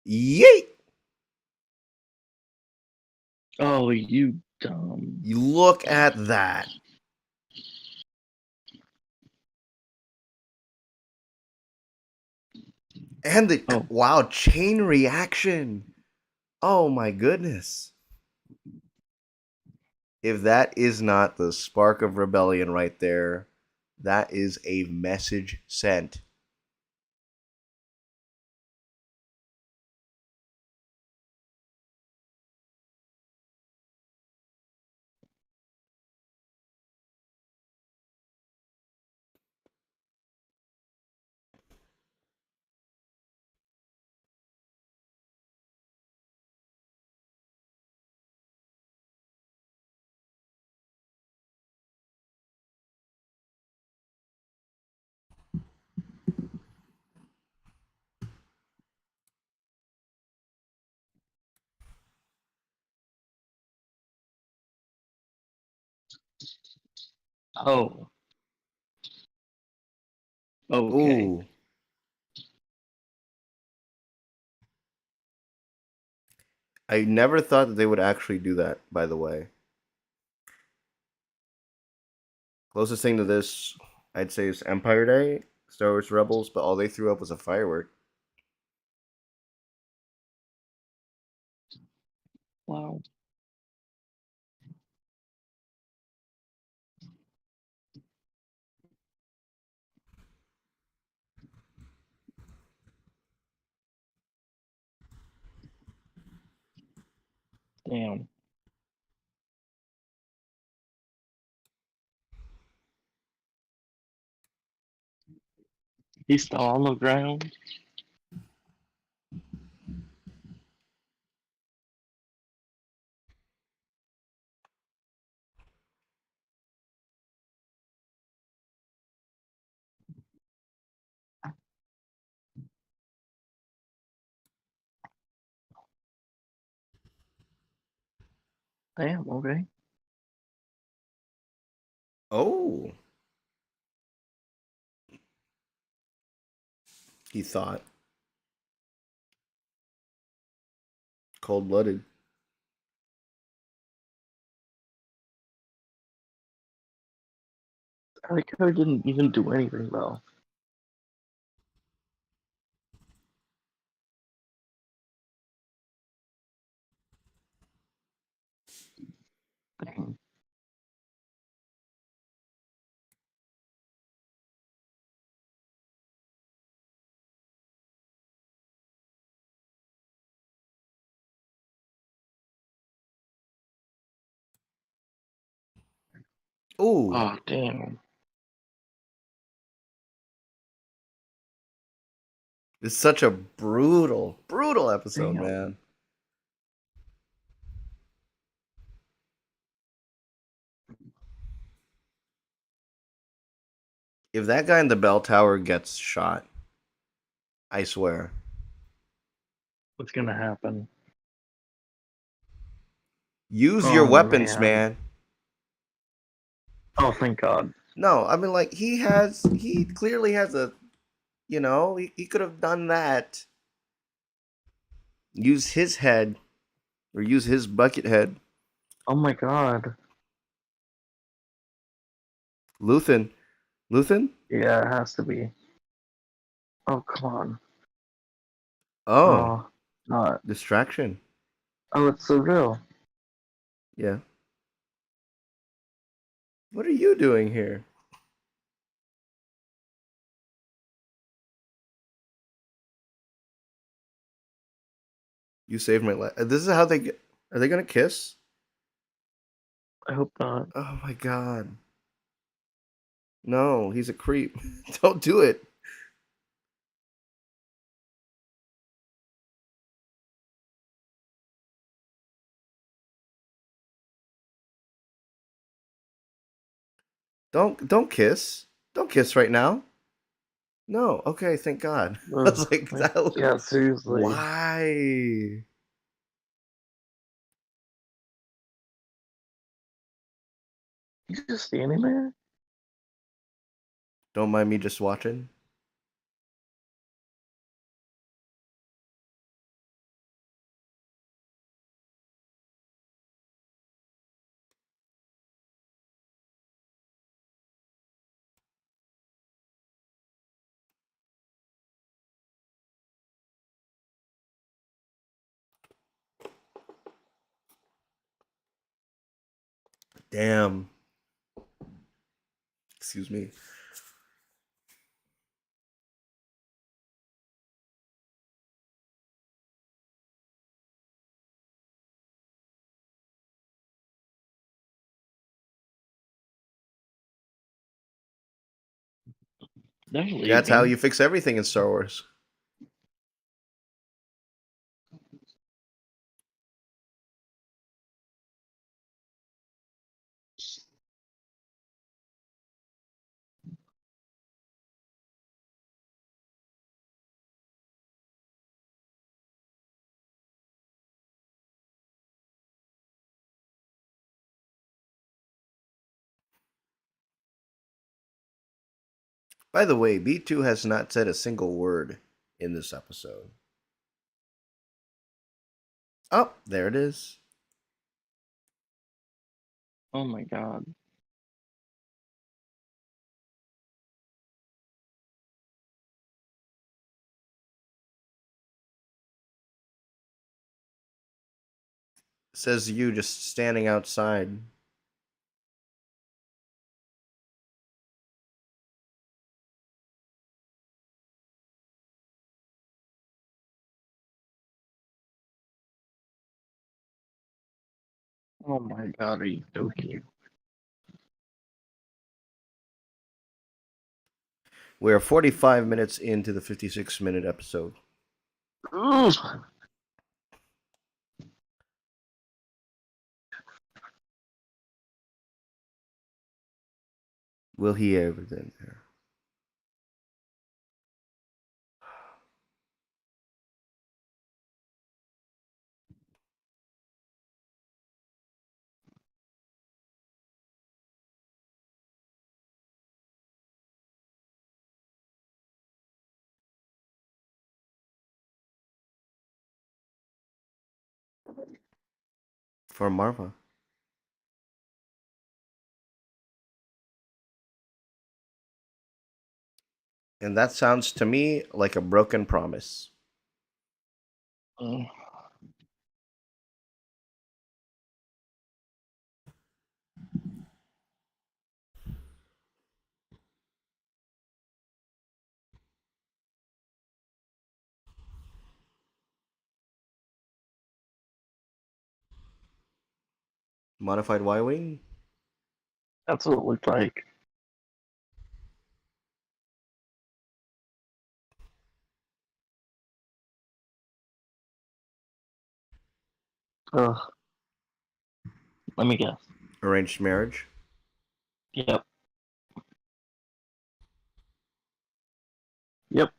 Yeet! Oh, you dumb. You look at that. And the Oh, wow, chain reaction. Oh my goodness. If that is not the spark of rebellion right there, that is a message sent. oh. Okay. Ooh. I never thought that they would actually do that, by the way. Closest thing to this, I'd say, is Empire Day, Star Wars Rebels, but all they threw up was a firework. Wow. Damn. He's still on the ground. Damn, okay. Oh, he thought. Cold blooded. I like how he didn't even do anything though. Dang. Ooh, Oh, damn. it's such a brutal, brutal episode, Damn. man. If that guy in the bell tower gets shot, I swear. What's gonna happen? Use your Oh, weapons, man. man. Oh, thank God. No, I mean, like, he clearly has a, he could have done that. Use his head, or use his bucket head. Oh my god. Luthen. Luthen? Yeah, it has to be. Oh, come on. Oh, Oh, not. distraction. Oh, it's so real. Yeah. What are you doing here? You saved my life. This is how they get. Are they gonna kiss? I hope not. Oh my god. No, he's a creep. Don't do it. Don't kiss. Don't kiss right now. No. Okay, thank God. I Ugh, was like, that. yeah, seriously. Why? He's just standing there? Don't mind me just watching. Damn. Excuse me. They're That's how leaving. you fix everything in Star Wars. By the way, B2 has not said a single word in this episode. Oh, there it is. Oh my god. Says you just standing outside. Oh my god, are you joking? We're 45 minutes into the 56-minute episode. Ugh. Will he ever then? For Marva. And that sounds to me like a broken promise. Mm. Modified Y Wing? That's what it looked like. Ugh. Let me guess. Arranged marriage? Yep. Yep.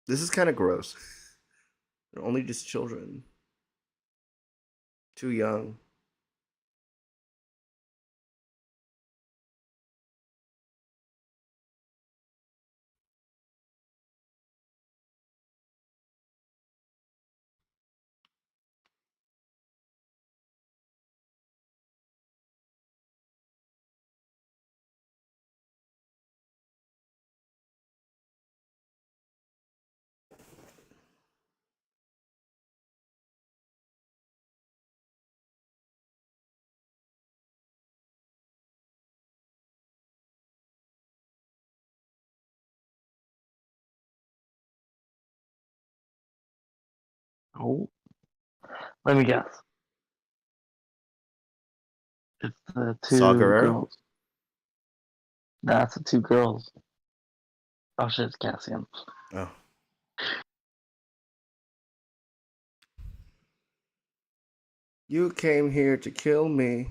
This is kind of gross. They're only just children. Too young. Oh, let me guess. It's the Saw two Gerrera? girls. That's the two girls. Oh shit, it's Cassian. Oh. You came here to kill me.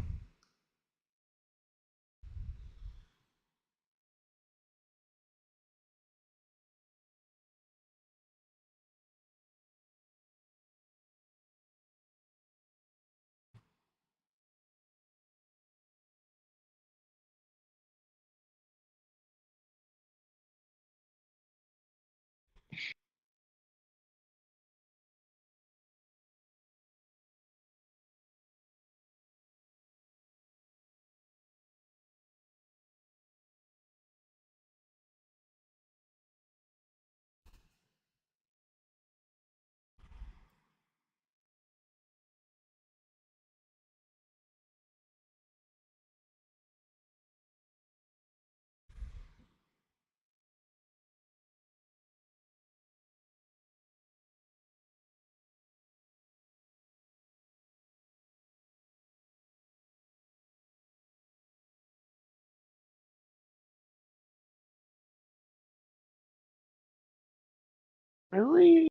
Really?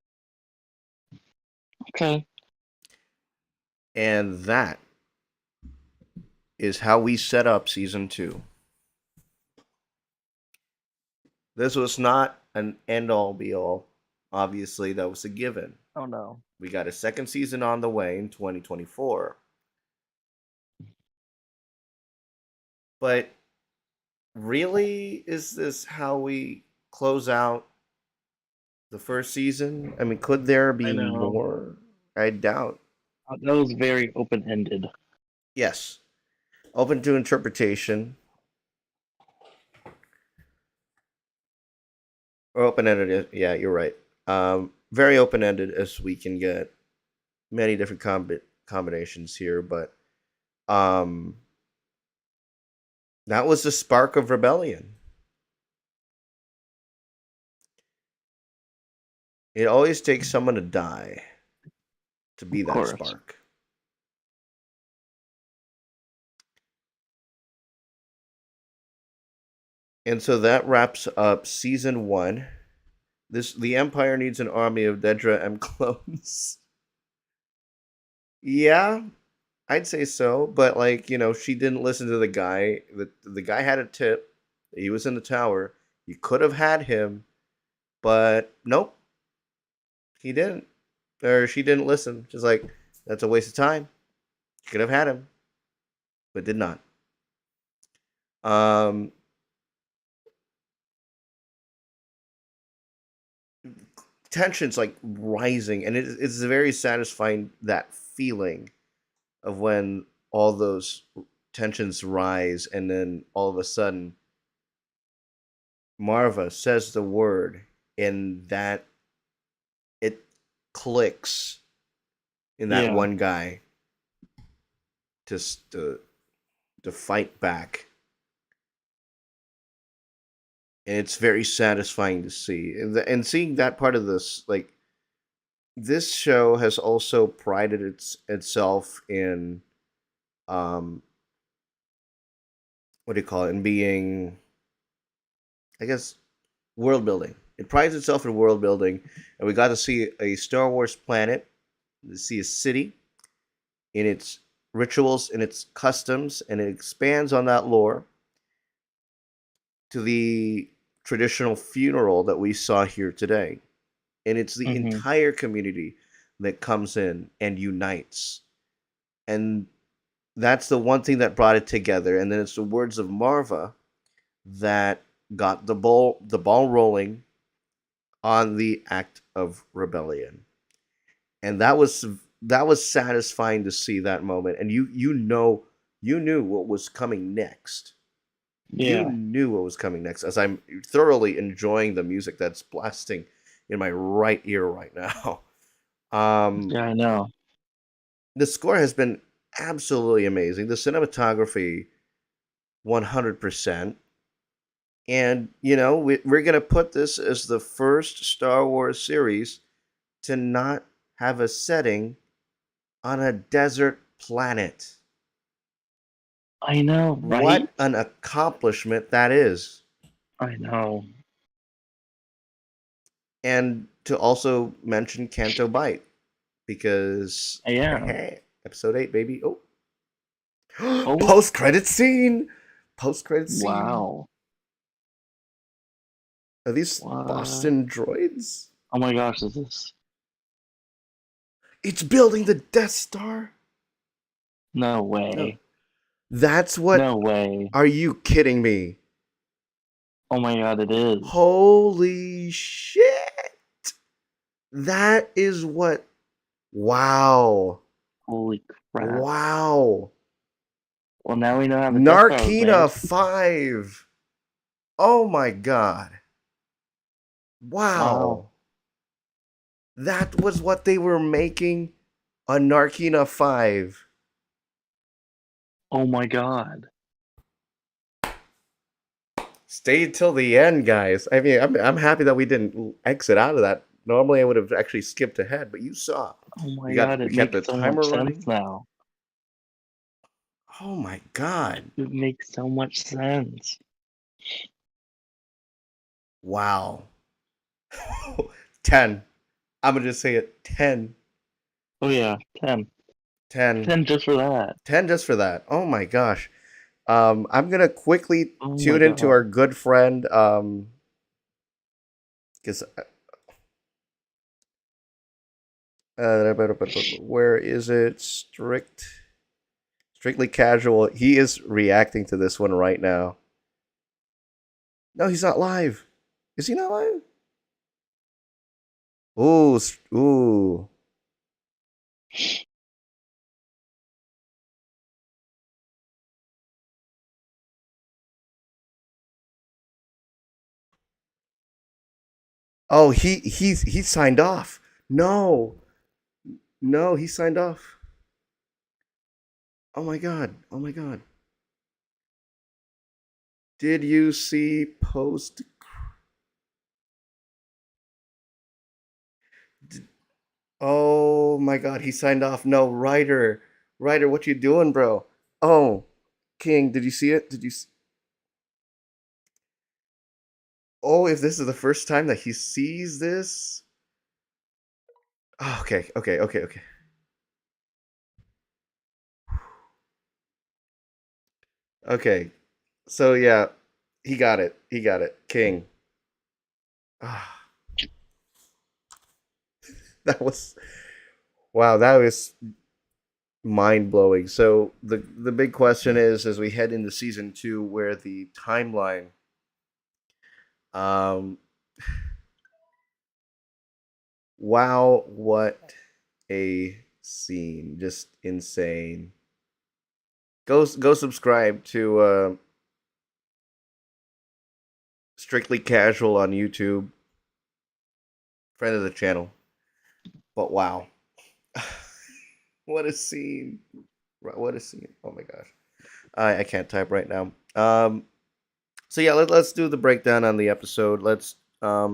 Okay. And that is how we set up season 2. This was not an end all be all. Obviously, that was a given. Oh no. We got a second season on the way in 2024. But really, is this how we close out the first season? I mean, could there I be know. more? I doubt. That was very open ended. Yes. Open to interpretation. Or open ended. Yeah, you're right. Very open ended as we can get many different combinations here, but um, that was the spark of rebellion. It always takes someone to die to be Of that course. spark. And so that wraps up season 1. The Empire needs an army of Dedra M clones. Yeah, I'd say so, but like, she didn't listen to the guy. The guy had a tip. He was in the tower. You could have had him, but nope, he didn't. Or she didn't listen. She's like, that's a waste of time. You could have had him, but did not. Um Tensions like rising, and it's very satisfying, that feeling of when all those tensions rise, and then all of a sudden Marva says the word, and that it clicks in that Yeah. one guy to fight back, and it's very satisfying to see, and seeing that part of this, like, this show has also prided itself in, um what do you call it, in being, I guess, world building. It prides itself in world building, and we got to see a Star Wars planet, to see a city in its rituals, in its customs, and it expands on that lore to the traditional funeral that we saw here today. And it's the Hmm. entire community that comes in and unites. And that's the one thing that brought it together. And then it's the words of Marva that got the ball rolling on the act of rebellion. And that was satisfying to see that moment. And you knew what was coming next. You Yeah. knew what was coming next, as I'm thoroughly enjoying the music that's blasting in my right ear right now. Um, Yeah, I know. the score has been absolutely amazing. The cinematography, 100%. And, we're going to put this as the first Star Wars series to not have a setting on a desert planet. I know, right? What an accomplishment that is. I know. And to also mention Canto Bite, because Yeah. hey, episode 8, baby. Oh, Oh, post credit scene. Post credit scene. wow. Are these What? Boston droids? Oh my gosh, is this? It's building the Death Star. No No, way. that's what. No way. Are you kidding me? Oh my god, it is. Holy shit! That is what. Wow. Holy crap. Wow. Well, now we know how the Death Star was made. Narkina 5. Oh my god. Wow. Wow. That was what they were making on Narkina 5. Oh my god. Stay till the end, guys. I mean, I'm happy that we didn't exit out of that. Normally, I would have actually skipped ahead, but you saw. Oh my god, We it kept makes the so much timer sense running. now. Oh my god. It makes so much sense. Wow. 10. I'm gonna just say it. 10. Oh yeah, 10. 10. 10 just for that. 10 just for that. Oh my gosh. I'm gonna quickly Oh my tune into our god. good friend, because where is it? Strictly casual. He is reacting to this one right now. No, he's not live. Is he not live? Ooh, ooh. Oh, he signed off. No, no, he signed off. Oh my god. Oh my god. Did you see post? Oh my god, he signed off. No, Ryder, what you doing, bro? Oh, King, did you see it? Oh, if this is the first time that he sees this. Oh, okay. Okay. So yeah, he got it. He got it. King. Ah, that was wow, that was mind blowing. So the big question is, as we head into season 2, where the timeline, um wow, what a scene. Just insane. Go subscribe to Strictly Casual on YouTube. Friend of the channel. But wow. What a scene. What a scene. Oh my gosh. I can't type right now. So yeah, let's do the breakdown on the episode. Let's now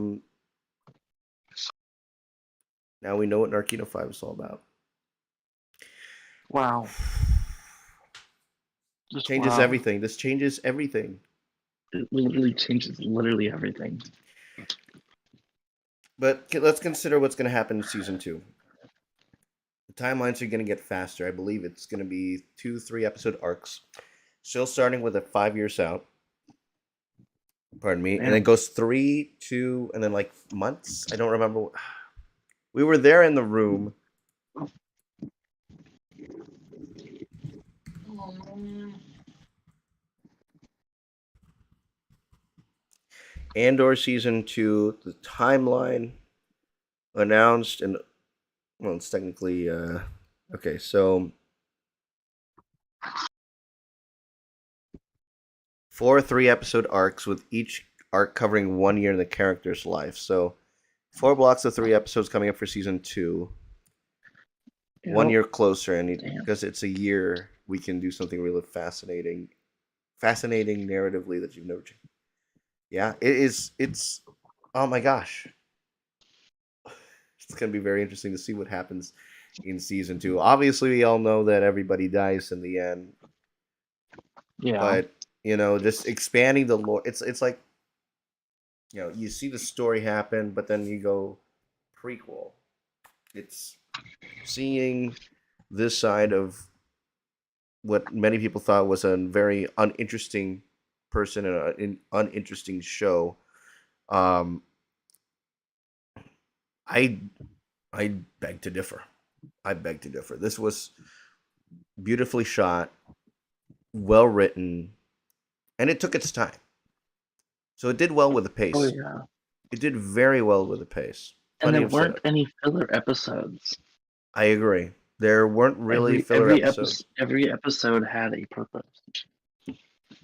we know what Narkino 5 is all about. Wow. Just Changes wow. everything. This changes everything. It literally changes literally everything. But let's consider what's going to happen in season 2. The timelines are going to get faster. I believe it's going to be 2, 3 episode arcs. Still starting with a 5 years out. Pardon me. And it Damn. goes 3, 2, and then like months. I don't remember. We were there in the room. Andor season 2, the timeline announced, and well, it's technically okay. So 4 3 episode arcs, with each arc covering 1 year in the character's life. So 4 blocks of 3 episodes coming up for season 2. One Yep. year closer, and Damn. because it's a year, we can do something really fascinating narratively that you've never. Yeah, it is. It's oh my gosh. It's going to be very interesting to see what happens in season 2. Obviously, we all know that everybody dies in the end, Yeah. but just expanding the lore. It's like you see the story happen, but then you go prequel. It's seeing this side of what many people thought was a very uninteresting person and an uninteresting show. Um, I I beg to differ. I beg to differ. This was beautifully shot, well written, and it took its time. So it did well with the Oh pace. yeah. It did very well with the pace. And Plenty there of weren't setup. any filler episodes. I agree. There weren't really filler episodes. Every episode had a purpose.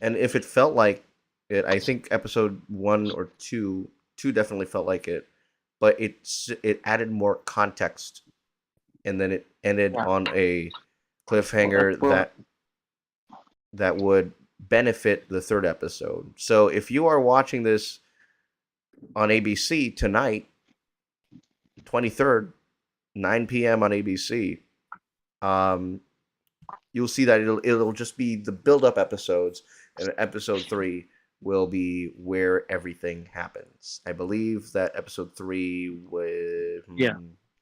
And if it felt like it, I think episode 1 or 2 definitely felt like it, but it added more context, and then it ended Yeah. on a Well, cliffhanger well, that would benefit the third episode. So if you are watching this on ABC tonight, 23rd, 9 p.m. on ABC, um, you'll see that it'll just be the build up episodes, and episode 3 will be where everything happens. I believe that episode 3 with yeah.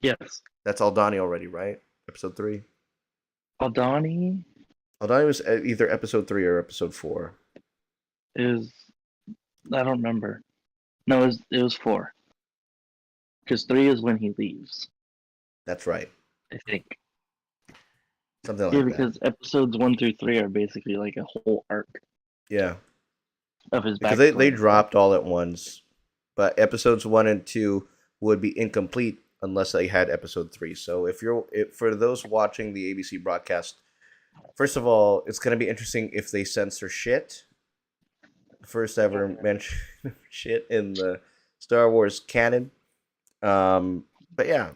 Yes. that's Aldani already, right? Episode 3. Aldani Aldani was either episode 3 or episode 4. is, I don't remember. No, it was 4. Because 3 is when he leaves, That's right. I think. Something Yeah, like that. because episodes 1 through 3 are basically like a whole arc Yeah. of his Because they backstory. dropped all at once, but episodes 1 and 2 would be incomplete unless they had episode 3. So for those watching the ABC broadcast, first of all, it's gonna be interesting if they censor shit. First ever mention of shit in the Star Wars canon. But yeah,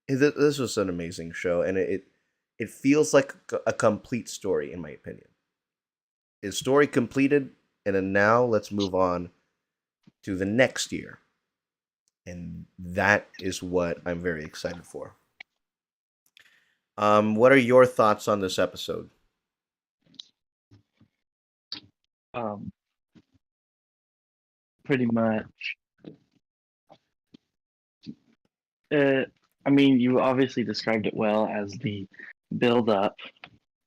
this was an amazing show, and it feels like a complete story in my opinion. Is story completed, and then now let's move on to the next year. And that is what I'm very excited for. What are your thoughts on this episode? Um, Pretty much. Uh, I mean, you obviously described it well as the build up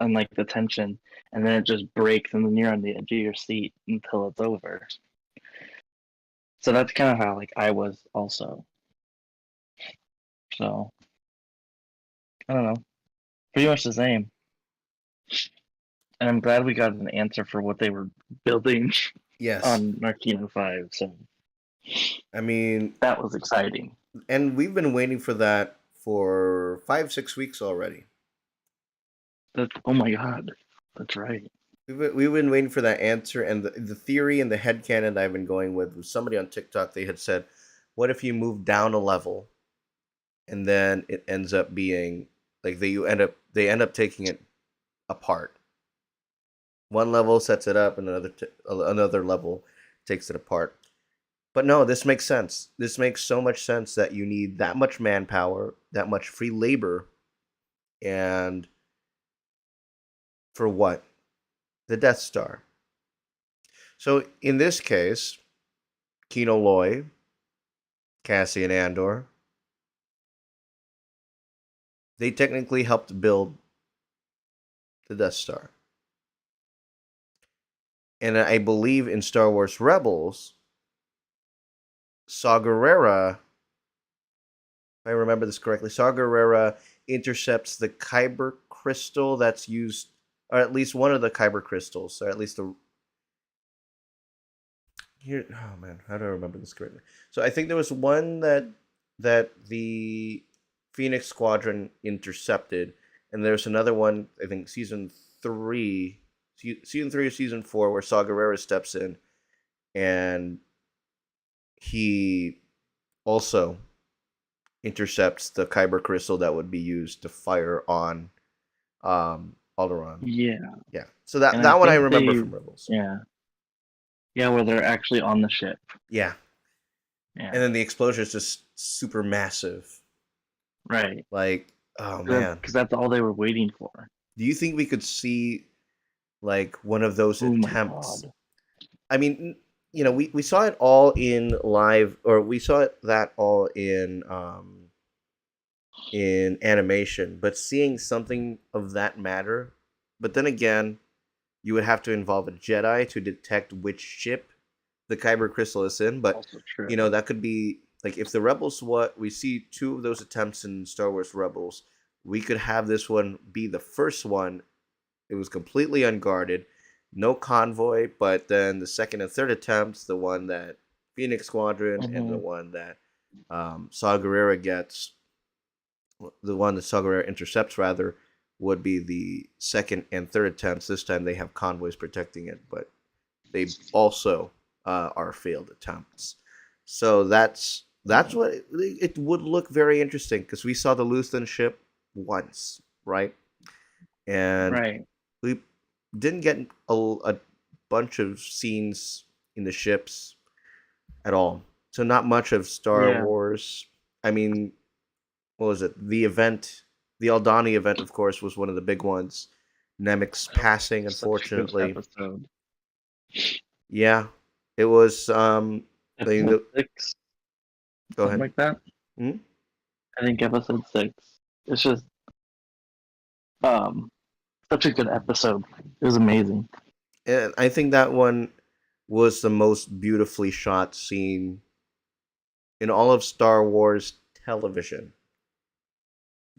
and like the tension, and then it just breaks, and then you're on the edge of your seat until it's over. So that's kind of how like I was also. So I don't know, pretty much the same. And I'm glad we got an answer for what they were building Yes. on Marquino 5. So I mean, that was exciting. and we've been waiting for that for 5, 6 weeks already. That's, oh my god, that's right. We've been waiting for that answer, and the theory and the headcanon I've been going with was somebody on TikTok. They had said, "What if you move down a level, and then it ends up being like they end up taking it apart. One level sets it up, and another level takes it apart." But no, this makes sense. This makes so much sense that you need that much manpower, that much free labor, and for what? The Death Star. So in this case, Kino Loy, Cassian Andor, they technically helped build the Death Star. And I believe in Star Wars Rebels, Saw Gerrera, if I remember this correctly, Saw Gerrera intercepts the Kyber crystal that's used, or at least one of the Kyber crystals, or at least the. Here, oh man, how do I remember this correctly? So I think there was one that the Phoenix Squadron intercepted, and there's another one. I think season 3 or season 4, where Saw Gerrera steps in, and he also intercepts the Kyber crystal that would be used to fire on Alderaan. Yeah, Yeah. So that and I that one I think remember from Rebels. yeah, where they're actually on the ship. Yeah. and Yeah. then the explosion is just super massive. Right. Like, oh man, Because that's all they were waiting for. do you think we could see like one of those Oh my attempts? god. I mean, we saw it all in live, or we saw it that all in animation, but seeing something of that matter. But then again, you would have to involve a Jedi to detect which ship the Kyber crystal is in. But Also true. that could be like if the Rebels, what we see two of those attempts in Star Wars Rebels, we could have this one be the first one. It was completely unguarded, no convoy. But then the second and third attempts, the one that Phoenix Squadron and the Hmm. one that Saw Gerrera gets, the one that Saw Gerrera intercepts rather, would be the second and third attempts. This time they have convoys protecting it, but they also are failed attempts. So that's what it would look very interesting because we saw the Luthen ship once, right? And Right. we didn't get a bunch of scenes in the ships at all. So not much of Star Yeah. Wars. I mean, what was it? The event, the Aldani event, of course, was one of the big ones. Nemec's That was passing, such a good unfortunately. episode. Yeah, it was. Episode 6, Go something ahead. like that. Hmm. I think episode 6. It's just um such a good episode. It was amazing. And I think that one was the most beautifully shot scene in all of Star Wars television.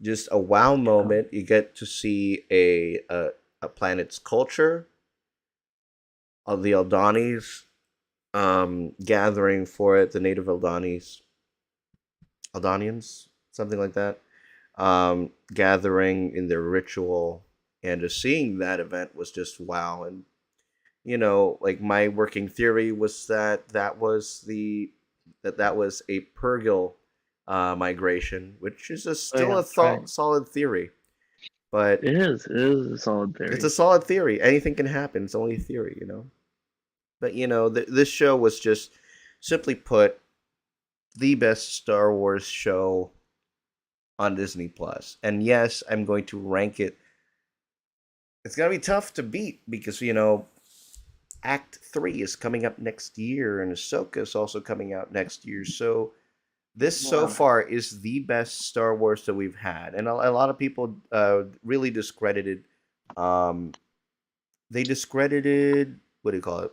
Just a wow Yeah. moment. You get to see a planet's culture of the Aldanis, gathering for it, the native Aldanians, something like that, gathering in their ritual, and just seeing that event was just wow. And like my working theory was that was a Purgil migration, which is Oh still yeah, a that's right. solid theory, but It is. It is a solid it's a theory. solid theory. Anything can happen. It's only a theory. But this show was just, simply put, the best Star Wars show on Disney Plus. And yes, I'm going to rank it. It's gonna be tough to beat because Act 3 is coming up next year, and Ahsoka is also coming out next year. So this so Yeah. far is the best Star Wars that we've had, and a lot of people really discredited. Um, they discredited, what do you call it?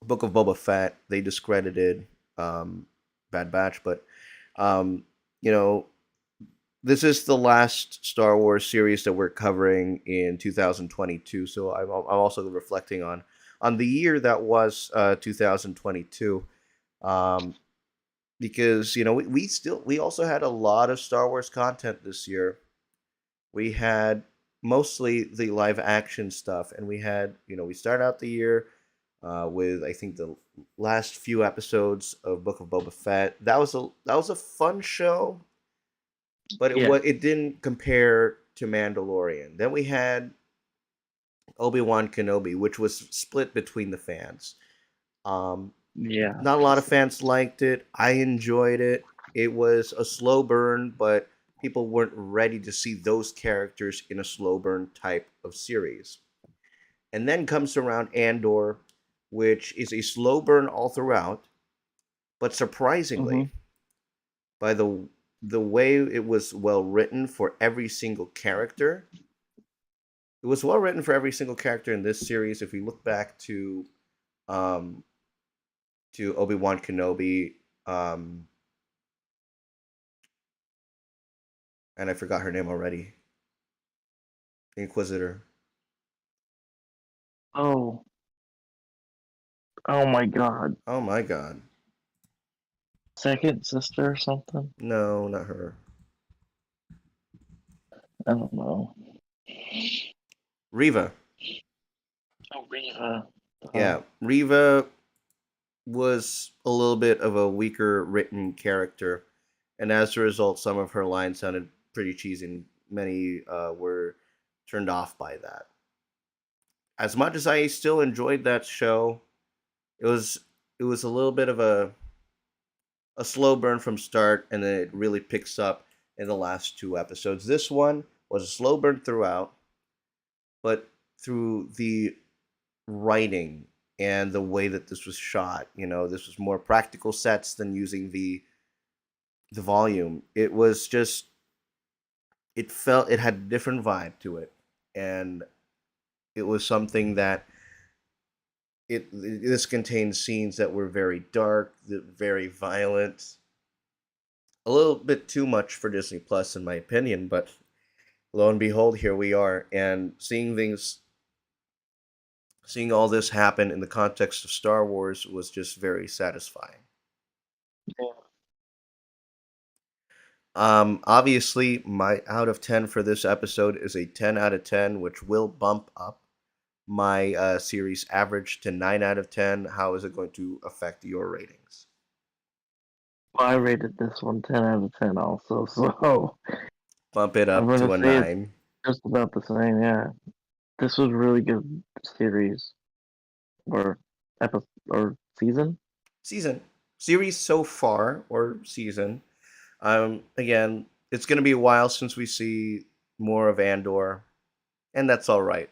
Book of Boba Fett. They discredited Bad Batch, but um, you know this is the last Star Wars series that we're covering in 2022. So I'm also reflecting on the year that was 2022, um, because we also had a lot of Star Wars content this year. We had mostly the live action stuff, and we started out the year with, I think, the last few episodes of Book of Boba Fett. That was a fun show, but Yeah. it didn't compare to Mandalorian. Then we had Obi-Wan Kenobi, which was split between the fans. Um, Yeah. Not a lot of fans liked it. I enjoyed it. It was a slow burn, but people weren't ready to see those characters in a slow burn type of series. And then comes around Andor, which is a slow burn all throughout, but Hmm. surprisingly, by the way it was well written for every single character. It was well written for every single character in this series. If we look back um, to Obi Wan Kenobi, um, and I forgot her name already, Inquisitor. Oh. Oh my God. Oh my God, Second sister or something. no, not her. I don't know. Riva. Oh, Reva. Yeah, Riva was a little bit of a weaker written character, and as a result, some of her lines sounded pretty cheesy, and many were turned off by that. As much as I still enjoyed that show, it was a little bit of a slow burn from start, and then it really picks up in the last two episodes. This one was a slow burn throughout, but through the writing and the way that this was shot, this was more practical sets than using the volume. It was just it had a different vibe to it, and it was something that this contained scenes that were very dark, very violent, a little bit too much for Disney Plus, in my opinion. But lo and behold, here we are, and seeing all this happen in the context of Star Wars was just very satisfying. Yeah. Obviously, my out of 10 for this episode is a 10 out of 10, which will bump up my series average to 9 out of 10. How is it going to affect your ratings? Well, I rated this one 10 out of 10 also, so Bump it I'm up gonna to a say it's 9. just about the same. Yeah, this was a really good series or episode or season. Season. Series so far, or season. Again, it's going to be a while since we see more of Andor, and that's all right.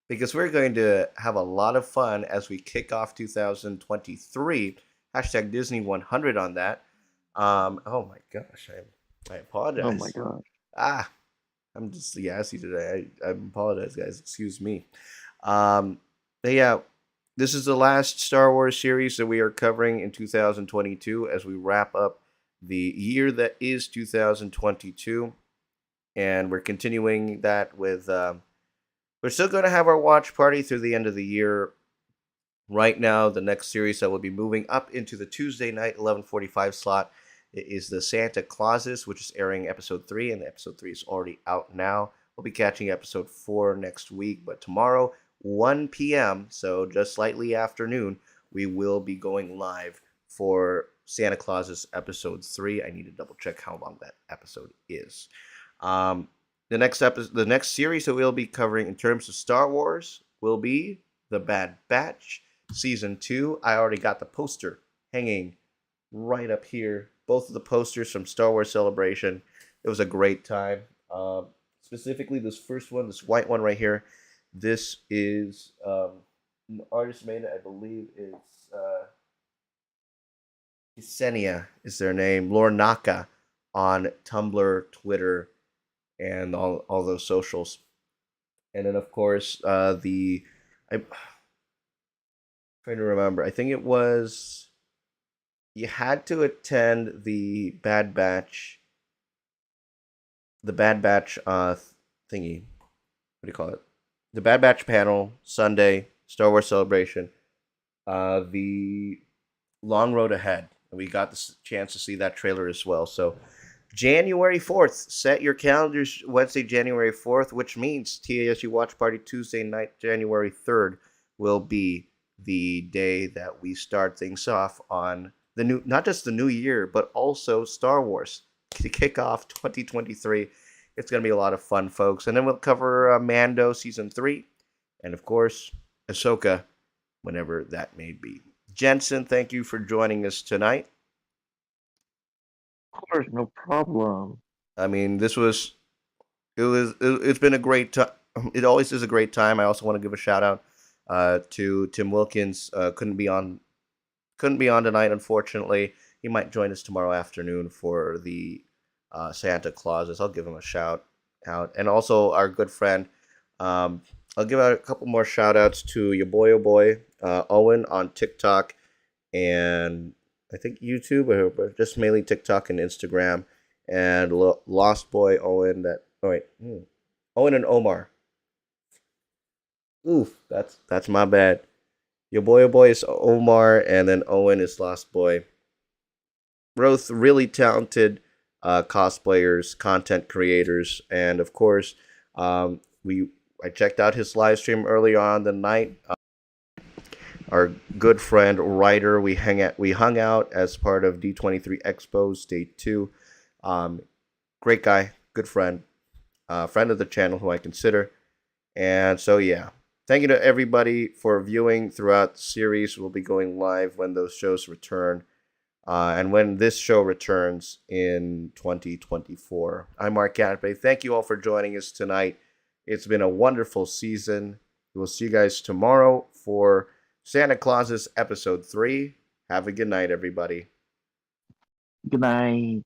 Because we're going to have a lot of fun as we kick off 2023. Hashtag Disney 100 on that. Oh my gosh, I Oh my apologize. god. Ah, I'm just gassy today. I apologize, guys. Excuse me. Um, but yeah, this is the last Star Wars series that we are covering in 2022 as we wrap up the year that is 2022, and we're continuing that with. We're still going to have our watch party through the end of the year. Right now, the next series that will be moving up into the Tuesday night 11:45 slot is the Santa Clauses, which is airing episode 3, and episode 3 is already out now. We'll be catching episode 4 next week, but tomorrow, 1 p.m., so just slightly afternoon, we will be going live for Santa Clauses episode 3. I need to double check how long that episode is. Um, the next series that we'll be covering in terms of Star Wars will be The Bad Batch Season 2. I already got the poster hanging right up here. Both of the posters from Star Wars Celebration. It was a great time. Specifically, this first one, this white one right here. This is an artist made it, I believe it's Ksenia is their name. Lornaka on Tumblr, Twitter, and all those socials. And then, of course, I'm trying to remember. I think it was you had to attend the Bad Batch thingy. What do you call it? The Bad Batch panel Sunday Star Wars Celebration. The Long Road Ahead. We got the chance to see that trailer as well. So January 4th, set your calendars Wednesday, January 4th, which means TASG Watch Party Tuesday night, January 3rd, will be the day that we start things off on the new, not just the new year, but also Star Wars to kick off 2023. It's going to be a lot of fun, folks. And then we'll cover Mando Season 3, and of course, Ahsoka, whenever that may be. Jensen, thank you for joining us tonight. Of course, no problem. I mean, it's been a great time. It always is a great time. I also want to give a shout out to Tim Wilkins. Couldn't be on tonight, unfortunately. He might join us tomorrow afternoon for the Santa Clauses. I'll give him a shout out, and also our good friend. Um, I'll give out a couple more shout outs to your boy, oh boy, Owen on TikTok and I think YouTube, but just mainly TikTok and Instagram, and Lost Boy Owen. Owen and Omar. Oof, that's my bad. Your boy, oh boy is Omar, and then Owen is Lost Boy. Both really talented cosplayers, content creators, and of course, we I checked out his live stream earlier on the night. Our good friend Ryder, we hung out as part of D23 Expo State 2. Great guy, good friend, friend of the channel who I consider. And so yeah, thank you to everybody for viewing throughout the series. We'll be going live when those shows return. and when this show returns in 2024. I'm Mark Canapé. Thank you all for joining us tonight. It's been a wonderful season. We'll see you guys tomorrow for Santa Claus's episode 3. Have a good night, everybody. Good night.